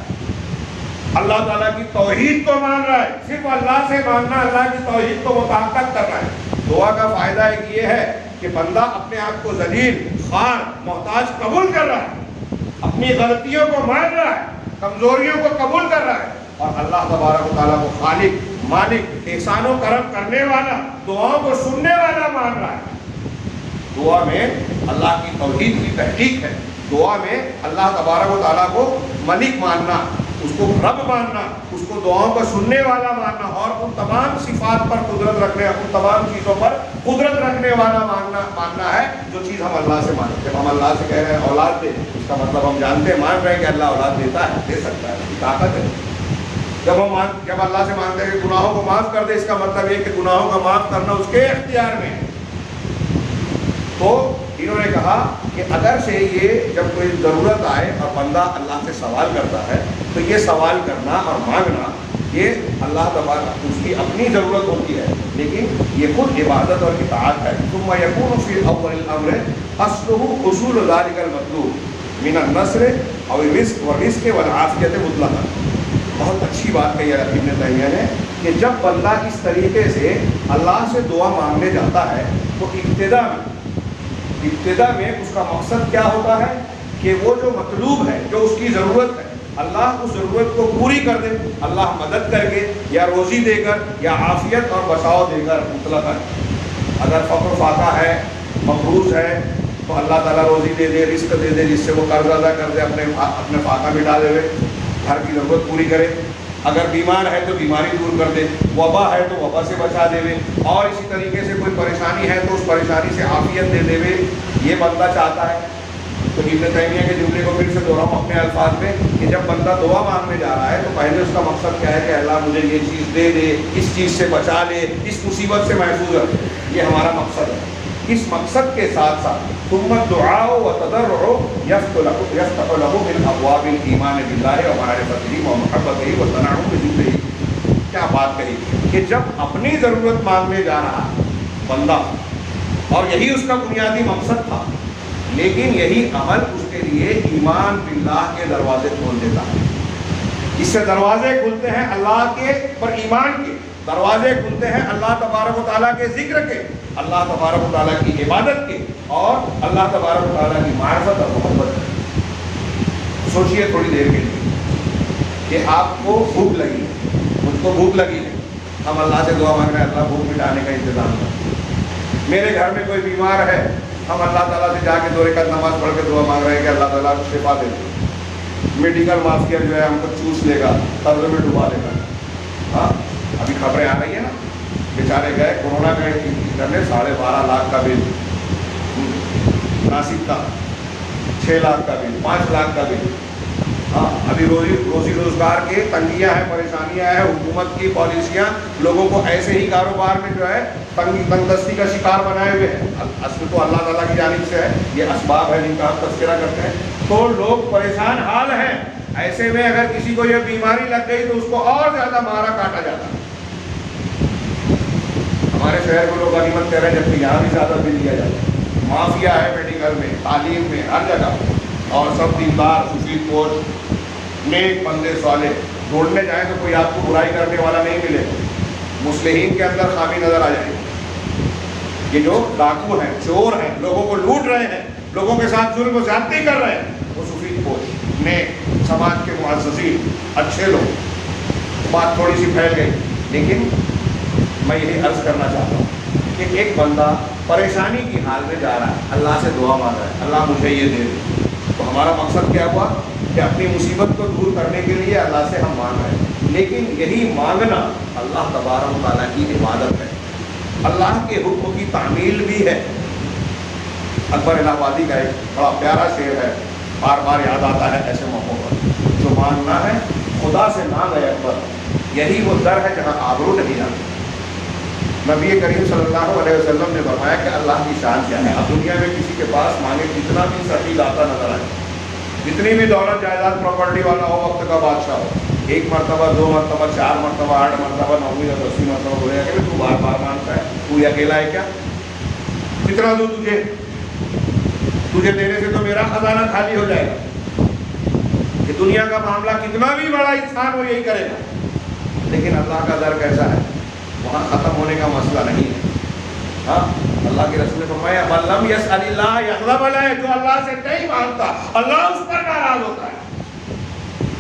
اللہ تعالیٰ کی توحید کو مان رہا ہے. صرف اللہ سے مانگنا اللہ کی توحید کو مطابقت کر رہا ہے. دعا کا فائدہ ایک یہ ہے کہ بندہ اپنے آپ کو ذلیل، خوار، محتاج قبول کر رہا ہے، اپنی غلطیوں کو مان رہا ہے، کمزوریوں کو قبول کر رہا ہے، اور اللہ تبارک و تعالیٰ کو خالق، مالک، احسان و کرم کرنے والا، دعاؤں کو سننے والا مان رہا ہے. دعا میں اللہ کی توحید کی تحقیق ہے. دعا میں اللہ تبارک و تعالیٰ کو ملک ماننا، اس کو رب ماننا، اس کو دعاؤں کو سننے والا ماننا، اور ان تمام صفات پر قدرت رکھنے، ان تمام چیزوں پر قدرت رکھنے والا ماننا ہے جو چیز ہم اللہ سے مانتے ہیں. جب ہم اللہ سے کہہ رہے ہیں اولاد دے، اس کا مطلب ہم جانتے ہیں، مان رہے ہیں کہ اللہ اولاد دیتا ہے، دے سکتا ہے، اس کی طاقت ہے. جب اللہ سے مانتے ہیں کہ گناہوں کو معاف کر دے، اس کا مطلب یہ کہ گناہوں کا معاف کرنا اس کے اختیار میں. تو انہوں نے کہا کہ اگر سے یہ جب کوئی ضرورت آئے اور بندہ اللہ سے سوال کرتا ہے تو یہ سوال کرنا اور مانگنا یہ اللہ تبارک اس کی اپنی ضرورت ہوتی ہے. لیکن یہ خود عبادت اور اطاعت ہے. ثم يكون في اول الامر اصله حصول ذلك المطلوب من النصر او الرزق والرزق والعافیت مطلقا. بہت اچھی بات کہی ہے ابن تیمیہ نے کہ جب بندہ اس طریقے سے اللہ سے دعا مانگنے جاتا ہے تو ابتدا میں اس کا مقصد کیا ہوتا ہے کہ وہ جو مطلوب ہے، جو اس کی ضرورت ہے، اللہ اس ضرورت کو پوری کر دے. اللہ مدد کر کے یا روزی دے کر یا عافیت اور بچاؤ دے کر مطلقاً. اگر فقر فاقہ ہے، مقروض ہے، تو اللہ تعالیٰ روزی دے دے، رزق دے دے، جس سے وہ قرض ادا کر دے، اپنے فاقہ مٹا دے، گھر کی ضرورت پوری کرے. اگر بیمار ہے تو بیماری دور کر دے، وبا ہے تو وبا سے بچا دے، اور اسی طریقے سے کوئی پریشانی ہے تو اس پریشانی سے عافیت دے دے. یہ بندہ چاہتا ہے. تو ابن تیمیہ کے جملے کو پھر سے دوہراؤں اپنے الفاظ میں کہ جب بندہ دعا مانگنے جا رہا ہے تو پہلے اس کا مقصد کیا ہے کہ اللہ مجھے یہ چیز دے دے، اس چیز سے بچا لے، اس مصیبت سے محفوظ رکھے. یہ ہمارا مقصد ہے. اس مقصد کے ساتھ ساتھ ثم الدعاء والتضرع يفتح له من ابواب الايمان بالله ومعرفته ومحبته والتنعم بذكره. کیا بات کہی کہ جب اپنی ضرورت مانگنے جا رہا بندہ، اور یہی اس کا بنیادی مقصد تھا، لیکن یہی عمل اس کے لیے ایمان باللہ کے دروازے کھول دیتا ہے. اس سے دروازے کھلتے ہیں اللہ کے پر ایمان کے، دروازے کھلتے ہیں اللہ تبارک و تعالیٰ کے ذکر کے، اللہ تبارک و تعالیٰ کی عبادت کے، اور اللہ تبارک و تعالیٰ کی معرفت اور محبت کے. سوچئے تھوڑی دیر کے لیے کہ آپ کو بھوک لگی ہے، مجھ کو بھوک لگی ہے، ہم اللہ سے دعا مانگ رہے ہیں اللہ بھوک مٹانے کا انتظام کر. میرے گھر میں کوئی بیمار ہے، ہم اللہ تعالیٰ سے جا کے 2 رکعت نماز پڑھ کے دعا مانگ رہے ہیں کہ اللہ تعالیٰ کو شفا دے دے. میڈیکل مافیا جو ہے ہم کو چوس لے گا، قرض میں ڈبا لے گا. ہاں ابھی خبریں آ رہی ہیں نا، بیچارے گئے کورونا کا کرنے 12.5 لاکھ کا بل، ناسک کا 6 لاکھ کا بل، 5 لاکھ کا بل. ہاں ابھی روزی روزگار کے تنگیاں ہیں، پریشانیاں ہیں، حکومت کی پالیسیاں لوگوں کو ایسے ہی کاروبار میں جو ہے تنگ دستی کا شکار بنائے ہوئے ہیں. اصل تو اللہ تعالیٰ کی جانب سے ہے، یہ اسباب ہے جن کا ہم تذکرہ کرتے ہیں. تو لوگ پریشان حال ہیں. ایسے میں اگر کسی کو یہ بیماری لگ گئی تو اس کو اور زیادہ مارا کاٹا جاتا ہے. ہمارے شہر کو لوگ غنیمت کہہ رہے ہیں جبکہ یہاں بھی زیادہ بل لیا جاتا ہے. مافیا ہے میڈیکل میں، تعلیم میں، ہر جگہ، اور سب دیندار سفید پوش نیک بندے صالح. ڈھونڈنے جائیں تو کوئی آپ کو برائی کرنے والا نہیں ملے. مصلحین کے اندر خامی نظر آ جائے. یہ جو ڈاکو ہیں، چور ہیں، لوگوں کو لوٹ رہے ہیں، لوگوں کے ساتھ ظلم و زیادتی کر رہے ہیں، وہ سفید پوش نیک سماج کے معززین اچھے لوگ. بات تھوڑی سی پھیل گئی، لیکن میں یہی عرض کرنا چاہتا ہوں کہ ایک بندہ پریشانی کی حال میں جا رہا ہے، اللہ سے دعا مانگ رہا ہے اللہ مجھے یہ دے دے. تو ہمارا مقصد کیا ہوا کہ اپنی مصیبت کو دور کرنے کے لیے اللہ سے ہم مانگ رہے ہیں. لیکن یہی مانگنا اللہ تبارک و تعالیٰ کی عبادت ہے، اللہ کے حکم کی تعمیل بھی ہے. اکبر الہ آبادی کا ایک بڑا پیارا شعر ہے، بار بار یاد آتا ہے ایسے موقعوں پر. جو مانگنا ہے خدا سے مانگ ہے اکبر، یہی وہ در ہے جہاں آبرو نہیں جاتی. نبی کریم صلی اللہ علیہ وسلم نے فرمایا کہ اللہ کی شان کیا ہے. اب دنیا میں کسی کے پاس مانگے کتنا بھی سٹیل آتا نظر آئے، جتنی بھی دولت جائیداد پراپرٹی والا ہو، وقت کا بادشاہ ہو، 1 مرتبہ 2 مرتبہ 4 مرتبہ 8 مرتبہ 9 اور 10 مرتبہ بولے کہ تو بار بار مانگتا ہے، تو یہ اکیلا ہے کیا؟ کتنا دوں تجھے دینے سے تو میرا خزانہ خالی ہو جائے گا. کہ دنیا کا معاملہ کتنا بھی بڑا انسان وہ یہی کرے گا. لیکن اللہ کا در کیسا ہے؟ وہاں ختم ہونے کا مسئلہ نہیں ہے. ہاں اللہ کے رسول نے فرمایا وَلَمْ يَسْأَلِ اللَّهَ يَغْضَبْ عَلَيْهِ، جو اللہ سے نہیں مانگتا اللہ اس پر ناراض ہوتا ہے.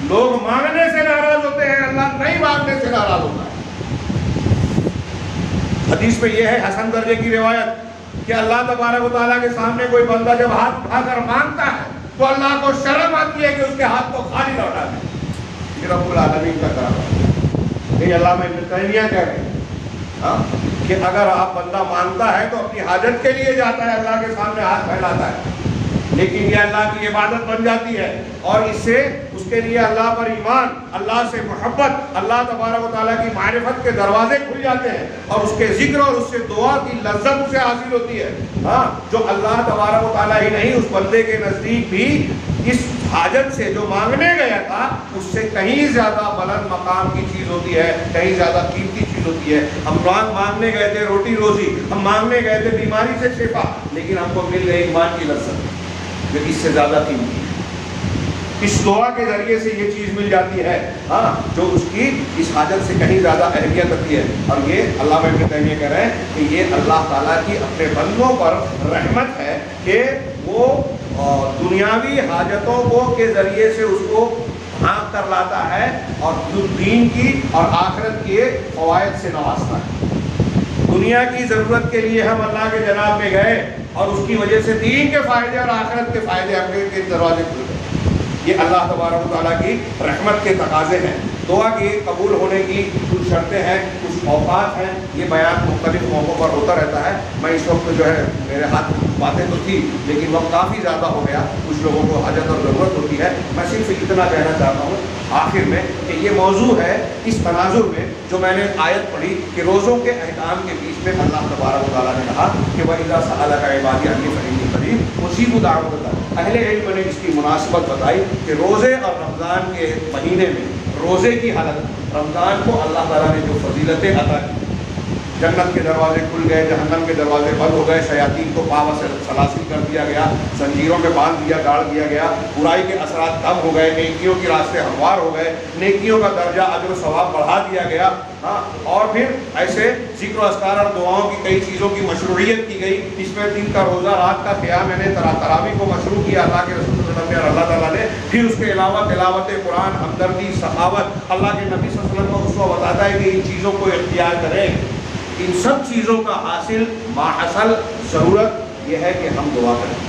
لوگ مانگنے سے ناراض ہوتے ہیں، اللہ نہیں مانگنے سے ناراض ہوتا ہے. حدیث میں یہ ہے حسن درجے کی روایت کہ اللہ تبارک و تعالیٰ کے سامنے کوئی بندہ جب ہاتھ اٹھا کر مانگتا ہے تو اللہ کو شرم آتی ہے کہ اس کے ہاتھ کو خالی لوٹا دے. یہ رب العالمین کا کام ہے. یہ علامہ ابن تیمیہ کہہ رہے ہیں کہ اگر آپ بندہ مانگتا ہے تو اپنی حاجت کے لیے جاتا ہے، اللہ کے سامنے ہاتھ پھیلاتا ہے، لیکن یہ اللہ کی عبادت بن جاتی ہے، اور اس سے اس کے لیے اللہ پر ایمان، اللہ سے محبت، اللہ تبارک و تعالیٰ کی معرفت کے دروازے کھل جاتے ہیں، اور اس کے ذکر اور اس سے دعا کی لذت اسے حاصل ہوتی ہے. ہاں جو اللہ تبارک و تعالیٰ ہی نہیں، اس بندے کے نزدیک بھی اس حاجت سے جو مانگنے گیا تھا اس سے کہیں زیادہ بلند مقام کی چیز ہوتی ہے، کہیں زیادہ قیمتی چیز ہوتی ہے. ہم مانگنے گئے تھے روٹی روزی, ہم مانگنے گئے تھے بیماری سے شفا, لیکن ہم کو مل گئی ایمان کی لذت جو اس سے زیادہ قیمتی ہے. اس دعا کے ذریعے سے یہ چیز مل جاتی ہے ہاں جو اس کی اس حاجت سے کہیں زیادہ اہمیت رکھتی ہے. اور یہ علامہ ابن تیمیہ کہہ رہے ہیں کہ یہ اللہ تعالیٰ کی اپنے بندوں پر رحمت ہے کہ وہ دنیاوی حاجتوں کو کے ذریعے سے اس کو ہانک کر لاتا ہے اور دین کی اور آخرت کے فوائد سے نوازتا ہے. دنیا کی ضرورت کے لیے ہم اللہ کے جناب میں گئے اور اس کی وجہ سے دین کے فائدے اور آخرت کے فائدے ہم کے دروازے کھل گئے. یہ اللہ تبارک و تعالیٰ کی رحمت کے تقاضے ہیں. دعا کی قبول ہونے کی کچھ شرطیں ہیں, کچھ اوقات ہیں. یہ بیان مختلف موقعوں پر ہوتا رہتا ہے. میں اس وقت جو ہے میرے ہاتھ باتیں تو تھی لیکن وقت کافی زیادہ ہو گیا. کچھ لوگوں کو حاجت اور ضرورت ہوتی ہے. میں صرف اتنا کہنا چاہتا ہوں آخر میں کہ یہ موضوع ہے اس تناظر میں جو میں نے آیت پڑھی کہ روزوں کے احکام کے بیچ میں اللہ تبارک و تعالیٰ نے کہا کہ وَإِذَا سَأَلَكَ عِبَادِي عَنِّي فَإِنِّي قَرِيبٌ أُجِيبُ دَعْوَةَ الدَّاعِ. اہل علم نے اس کی مناسبت بتائی کہ روزے اور رمضان کے مہینے میں روزے کی حالت, رمضان کو اللہ تعالیٰ نے جو فضیلتیں عطا کی, جنت کے دروازے کھل گئے, جہنم کے دروازے بند ہو گئے, شیاطین کو پاوا سے سلاسل کر دیا گیا, زنجیروں میں باندھ دیا, گاڑ دیا گیا, برائی کے اثرات کم ہو گئے, نیکیوں کے راستے ہموار ہو گئے, نیکیوں کا درجہ اجر و ثواب بڑھا دیا گیا. ہاں اور پھر ایسے ذکر و اذکار اور دعاؤں کی کئی چیزوں کی مشروعیت کی گئی. اس میں دن کا روزہ, رات کا قیام, میں نے تراویح کو مشروع کیا اللہ کے رسول صلی اللہ علیہ وسلم اور اللہ تعالیٰ نے. پھر اس کے علاوہ تلاوت قرآن, ہمدردی, سخاوت, اللہ کے نبی صلی اللہ علیہ وسلم کو اسوہ بتاتا ہے کہ ان چیزوں کو اختیار کریں. ان سب چیزوں کا حاصل ماحصل ضرورت یہ ہے کہ ہم دعا کریں,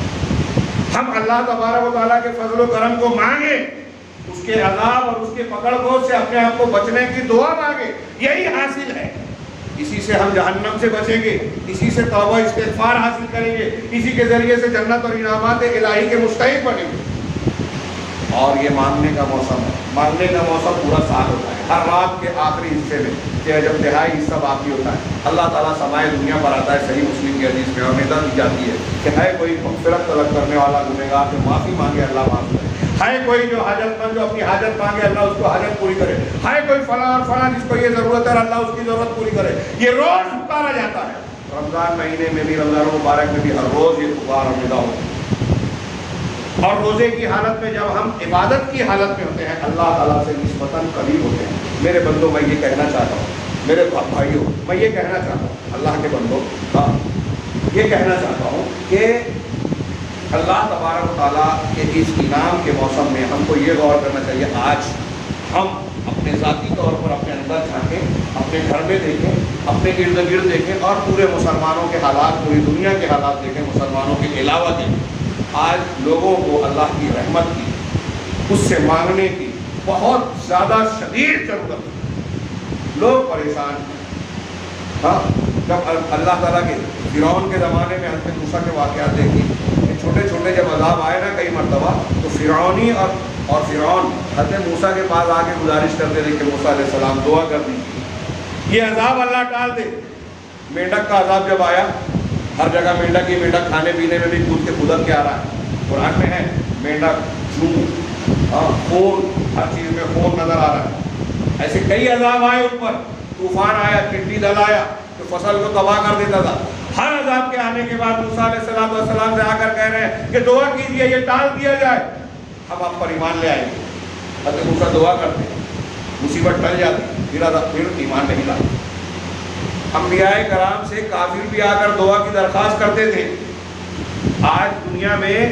ہم اللہ تبارک و تعالیٰ کے فضل و کرم کو مانگیں, اس کے عذاب اور اس کے پکڑ کو سے اپنے آپ کو بچنے کی دعا مانگیں. یہی حاصل ہے. اسی سے ہم جہنم سے بچیں گے, اسی سے توبہ استغفار حاصل کریں گے, اسی کے ذریعے سے جنت اور انعامات الہی کے مستحق بنیں گے. اور یہ مانگنے کا موسم ہے. مانگنے کا موسم پورا سال ہوتا ہے. ہر رات کے آخری حصے میں جب تہائی حصہ باقی ہوتا ہے اللہ تعالیٰ سمائے دنیا پر آتا ہے. صحیح مسلم کی حدیث میں اور ندا دی جاتی ہے کہ ہے کوئی مغفرت طلب کرنے والا گنہگار جو معافی مانگے اللہ معاف کرے, ہے کوئی جو حاجت مند جو اپنی حاجت مانگے اللہ اس کو حاجت پوری کرے, ہے کوئی فلاں اور فلاں جس کو یہ ضرورت ہے اللہ اس کی ضرورت پوری کرے. یہ روز پکارا جاتا ہے. رمضان مہینے میں بھی, رمضان مبارک میں بھی ہر روز یہ پکار اور ندا ہوتی ہے. اور روزے کی حالت میں جب ہم عبادت کی حالت میں ہوتے ہیں اللہ تعالیٰ سے نسبتاً قریب ہوتے ہیں. میرے بندوں میں یہ کہنا چاہتا ہوں, میرے بھائیوں میں یہ کہنا چاہتا ہوں, اللہ کے بندوں ہاں یہ کہنا چاہتا ہوں کہ اللہ تبارک و تعالیٰ کے اس انعام کے موسم میں ہم کو یہ غور کرنا چاہیے. آج ہم اپنے ذاتی طور پر اپنے اندر جھانکیں, اپنے گھر میں دیکھیں, اپنے ارد گرد دیکھیں اور پورے مسلمانوں کے حالات, پوری دنیا کے حالات دیکھیں, مسلمانوں کے علاوہ دیکھیں. آج لوگوں کو اللہ کی رحمت کی, اس سے مانگنے کی بہت زیادہ شدید ضرورت ہے. لوگ پریشان ہاں جب اللہ تعالیٰ کے فرعون کے زمانے میں حضرت موسیٰ کے واقعات دیکھی, چھوٹے چھوٹے جب عذاب آئے نا کئی مرتبہ تو فرعونی اور فرعون حضرت موسیٰ کے پاس آ کے گزارش کرتے تھے کہ موسیٰ علیہ السلام دعا کر دیجیے یہ عذاب اللہ ٹال دے. مینڈک کا عذاب جب آیا, ہر جگہ مینڈک ہی مینڈک, کھانے پینے میں بھی کود کے کودک کے آ رہا ہے. قرآن میں ہے مینڈک, جوں, خون, ہر چیز میں خون نظر آ رہا ہے. ایسے کئی عذاب آئے ان پر. طوفان آیا, ٹڈی دل آیا تو فصل کو تباہ کر دیتا تھا. ہر عذاب کے آنے کے بعد موسیٰ علیہ السلام سے آ کر کہہ رہے ہیں کہ دعا کیجیے یہ ٹال دیا جائے, ہم آپ پر ایمان لے آئیں گے. حضرت موسیٰ دعا کرتے, مصیبت ٹل جاتی, پھر ایمان نہیں لاتے. انبیاء کرام سے کافر بھی آ کر دعا کی درخواست کرتے تھے. آج دنیا میں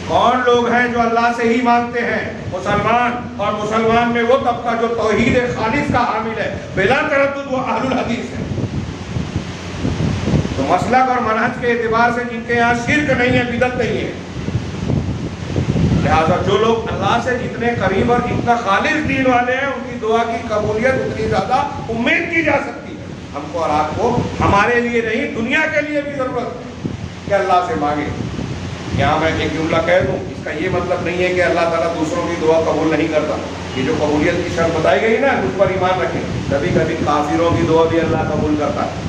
کون لوگ ہیں جو اللہ سے ہی مانگتے ہیں؟ مسلمان, اور مسلمان میں وہ طبقہ جو توحید خالص کا حامل ہے, بلا تردد وہ اہل الحدیث ہے. تو مسلک اور منہج کے اعتبار سے جن کے یہاں شرک نہیں ہے, بدعت نہیں ہے, لہذا جو لوگ اللہ سے جتنے قریب اور جتنا خالص دین والے ہیں ان کی دعا کی قبولیت اتنی زیادہ امید کی جا سکتی ہے. ہم کو اور آپ کو, ہمارے لیے نہیں دنیا کے لیے بھی ضرورت ہے کہ اللہ سے مانگے. یہاں میں ایک جملہ کہہ دوں, اس کا یہ مطلب نہیں ہے کہ اللہ تعالیٰ دوسروں کی دعا قبول نہیں کرتا. یہ جو قبولیت کی شرط بتائی گئی نا, اس پر ایمان رکھیں. کبھی کبھی کافروں کی دعا بھی اللہ قبول کرتا ہے,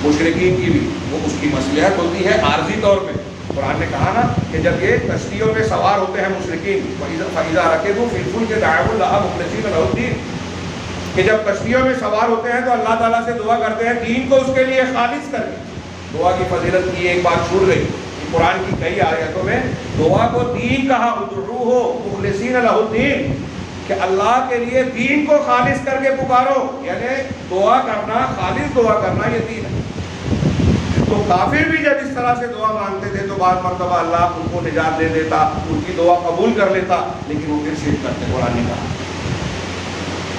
مشرکین کی بھی. وہ اس کی مصلحت ہوتی ہے عارضی طور پہ. قرآن نے کہا نا کہ جب یہ کشتیوں میں سوار ہوتے ہیں مشرکین, فَإِذَا رَكِبُوا فِي الْفُلْكِ دَعَوُا اللَّهَ مُخْلِصِينَ لَهُ الدِّينَ, کہ جب کشتیوں میں سوار ہوتے ہیں تو اللہ تعالیٰ سے دعا کرتے ہیں دین کو اس کے لیے خالص کر کے. دعا کی فضیلت کی ایک بات چھوٹ گئی. قرآن کی کئی آیتوں میں دعا کو دین کہا، ادعوہ مخلصین لہ الدین، کہ اللہ کے لیے دین کو خالص کر کے پکارو، یعنی دعا کرنا، خالص دعا کرنا یہ دین ہے. تو کافر بھی جب اس طرح سے دعا مانگتے تھے تو بعض مرتبہ اللہ ان کو نجات دے دیتا، ان کی دعا قبول کر لیتا، لیکن وہ پھر شرک کرتے. قرآن نے کہا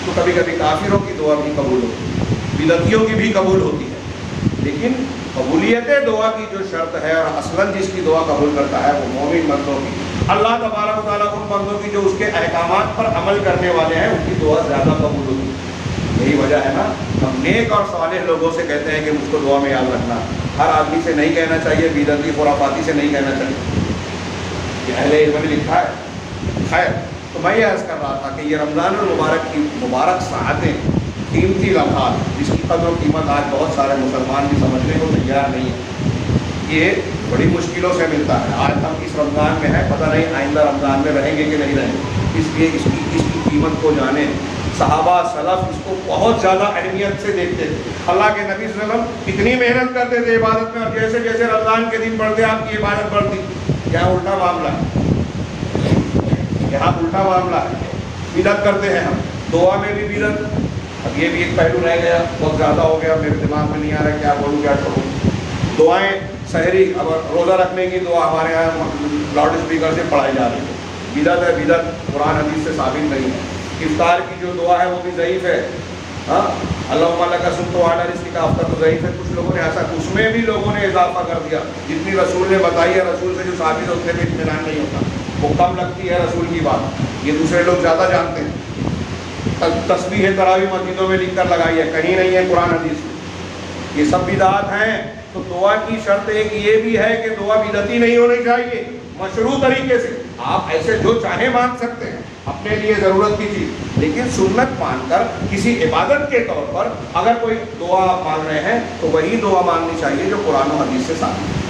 تو کبھی کبھی کافروں کی دعا بھی قبول ہوتی ہے، بدعتیوں کی بھی قبول ہوتی ہے، لیکن قبولیت دعا کی جو شرط ہے اور اصلاً جس کی دعا قبول کرتا ہے وہ مومن بندوں کی، اللہ تبارک و تعالیٰ ان بندوں کی جو اس کے احکامات پر عمل کرنے والے ہیں ان کی دعا زیادہ قبول ہوتی ہے. یہی وجہ ہے نا ہم نیک اور صالح لوگوں سے کہتے ہیں کہ مجھ کو دعا میں یاد رکھنا. ہر آدمی سے نہیں کہنا چاہیے، بدعتی خرافاتی سے نہیں کہنا چاہیے، یہ اہل علم نے لکھا ہے. خیر، تو میں یہ عرض کر رہا تھا کہ یہ رمضان المبارک کی مبارک ساعتیں، قیمتی لمحات جس کی قدر و قیمت آج بہت سارے مسلمان بھی سمجھنے کو تیار نہیں ہیں، یہ بڑی مشکلوں سے ملتا ہے. آج ہم اس رمضان میں ہیں، پتہ نہیں آئندہ رمضان میں رہیں گے کہ نہیں رہیں گے، اس لیے اس کی قیمت کو جانیں. صحابہ سلف اس کو بہت زیادہ اہمیت سے دیکھتے تھے. اللہ کے نبی صلی اللہ علیہ وسلم کتنی محنت کرتے تھے عبادت میں، اور جیسے جیسے رمضان کے دن بڑھتے آپ کی عبادت بڑھتی. یہاں الٹا معاملہ ہے، یہاں الٹا معاملہ ہے. بدعت کرتے ہیں ہم، دعا میں بھی بدعت. اب یہ بھی ایک پہلو رہ گیا، بہت زیادہ ہو گیا، میرے دماغ میں نہیں آ رہا کیا بولوں کیا کروں. دعائیں سحری، اب روزہ رکھنے کی دعا ہمارے یہاں لاؤڈ اسپیکر سے پڑھائی جا رہی ہے. بدعت ہے، بدعت قرآن حدیث سے ثابت نہیں ہے. افطار کی جو دعا ہے وہ بھی ضعیف ہے. ہاں، اللہم لک صمت وعلی رزقک افطرت تو ضعیف ہے. کچھ لوگوں نے ایسا، اس میں بھی لوگوں نے اضافہ کر دیا. جتنی رسول نے بتائی ہے، رسول سے جو ثابت ہوتے میں اطمینان نہیں ہوتا، وہ کم لگتی ہے رسول کی بات. یہ دوسرے لوگ زیادہ جانتے ہیں. تسبیح تراویح مسجدوں میں لکھ کر لگائی ہے، کہیں نہیں ہے قرآن حدیث میں. یہ سب بدعات ہیں. تو دعا کی شرط ایک یہ بھی ہے کہ دعا بدعتی نہیں ہونی چاہیے، مشروع طریقے سے. آپ ایسے جو چاہیں مانگ سکتے ہیں اپنے لیے ضرورت کی چیز، لیکن سنت مان کر کسی عبادت کے طور پر اگر کوئی دعا مانگ رہے ہیں تو وہی دعا مانگنی چاہیے جو قرآن و حدیث سے ثابت ہے،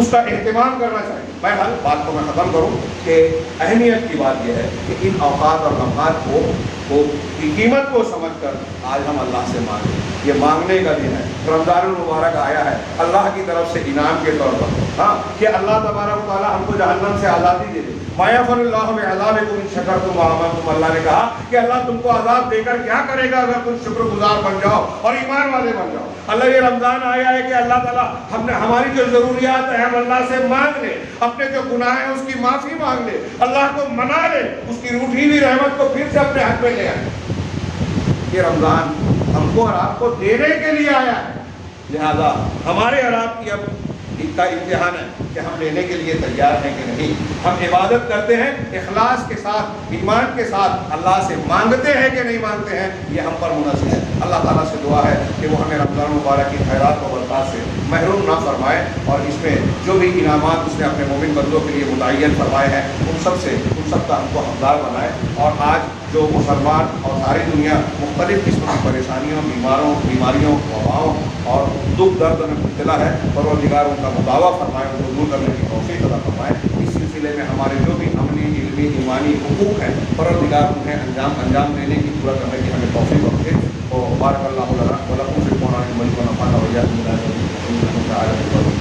اس کا اہتمام کرنا چاہیے. بہرحال بات کو میں ختم کروں کہ اہمیت کی بات یہ ہے کہ ان اوقات اور لمحات کو کی قیمت کو سمجھ کر آج ہم اللہ سے مانگیں. یہ مانگنے کا دن ہے. رمضان المبارک آیا ہے اللہ کی طرف سے انعام کے طور پر، ہاں، کہ اللہ تبارک و تعالیٰ ہم کو جہنم سے آزادی دے دے. ما یفعل اللہ بعذابکم ان شکرتم وآمنتم. اللہ نے کہا کہ اللہ تم کو عذاب دے کر کیا کرے گا اگر تم شکر گزار بن جاؤ اور ایمان والے بن جاؤ. اللہ، یہ رمضان آیا ہے کہ اللہ تعالیٰ ہماری جو ضروریات ہیں ہم اللہ سے مانگ لیں، اپنے جو گناہ ہیں اس کی معافی مانگ لیں، اللہ کو منا لیں، اس کی روٹھی ہوئی رحمت کو پھر سے اپنے حق میں لے آئیں. یہ رمضان ہم کو اور آپ کو دینے کے لیے آیا ہے، لہذا ہمارے اور آپ کی اب کا امتحان ہے کہ ہم لینے کے لیے تیار ہیں کہ نہیں. ہم عبادت کرتے ہیں اخلاص کے ساتھ، ایمان کے ساتھ، اللہ سے مانگتے ہیں کہ نہیں مانگتے ہیں، یہ ہم پر منحصر ہے. اللہ تعالیٰ سے دعا ہے کہ وہ ہمیں رمضان مبارک کی خیرات و برکات سے محروم نہ فرمائے، اور اس میں جو بھی انعامات اس نے اپنے مومن بندوں کے لیے متعین فرمائے ہیں ان سب کا ہم کو حقدار بنائے. اور آج جو مسلمان اور ساری دنیا مختلف قسم کی پریشانیوں، بیماریوں، وباؤں اور دکھ درد میں مبتلا ہے، پروردگار ان کا مداوع فرمائے، ان کو دور کرنے کی توفیق عطا فرمائے. اس سلسلے میں ہمارے جو بھی عملی، علمی، ایمانی حقوق ہیں پروردگار انہیں انجام دینے کی، پورا کرنے کی ہمیں توفیق بخشے. اور بارک اللہ لنا ولکم فی القرآن المجید ونفعنا وإياکم بما فیہ من الآیات والحکمۃ.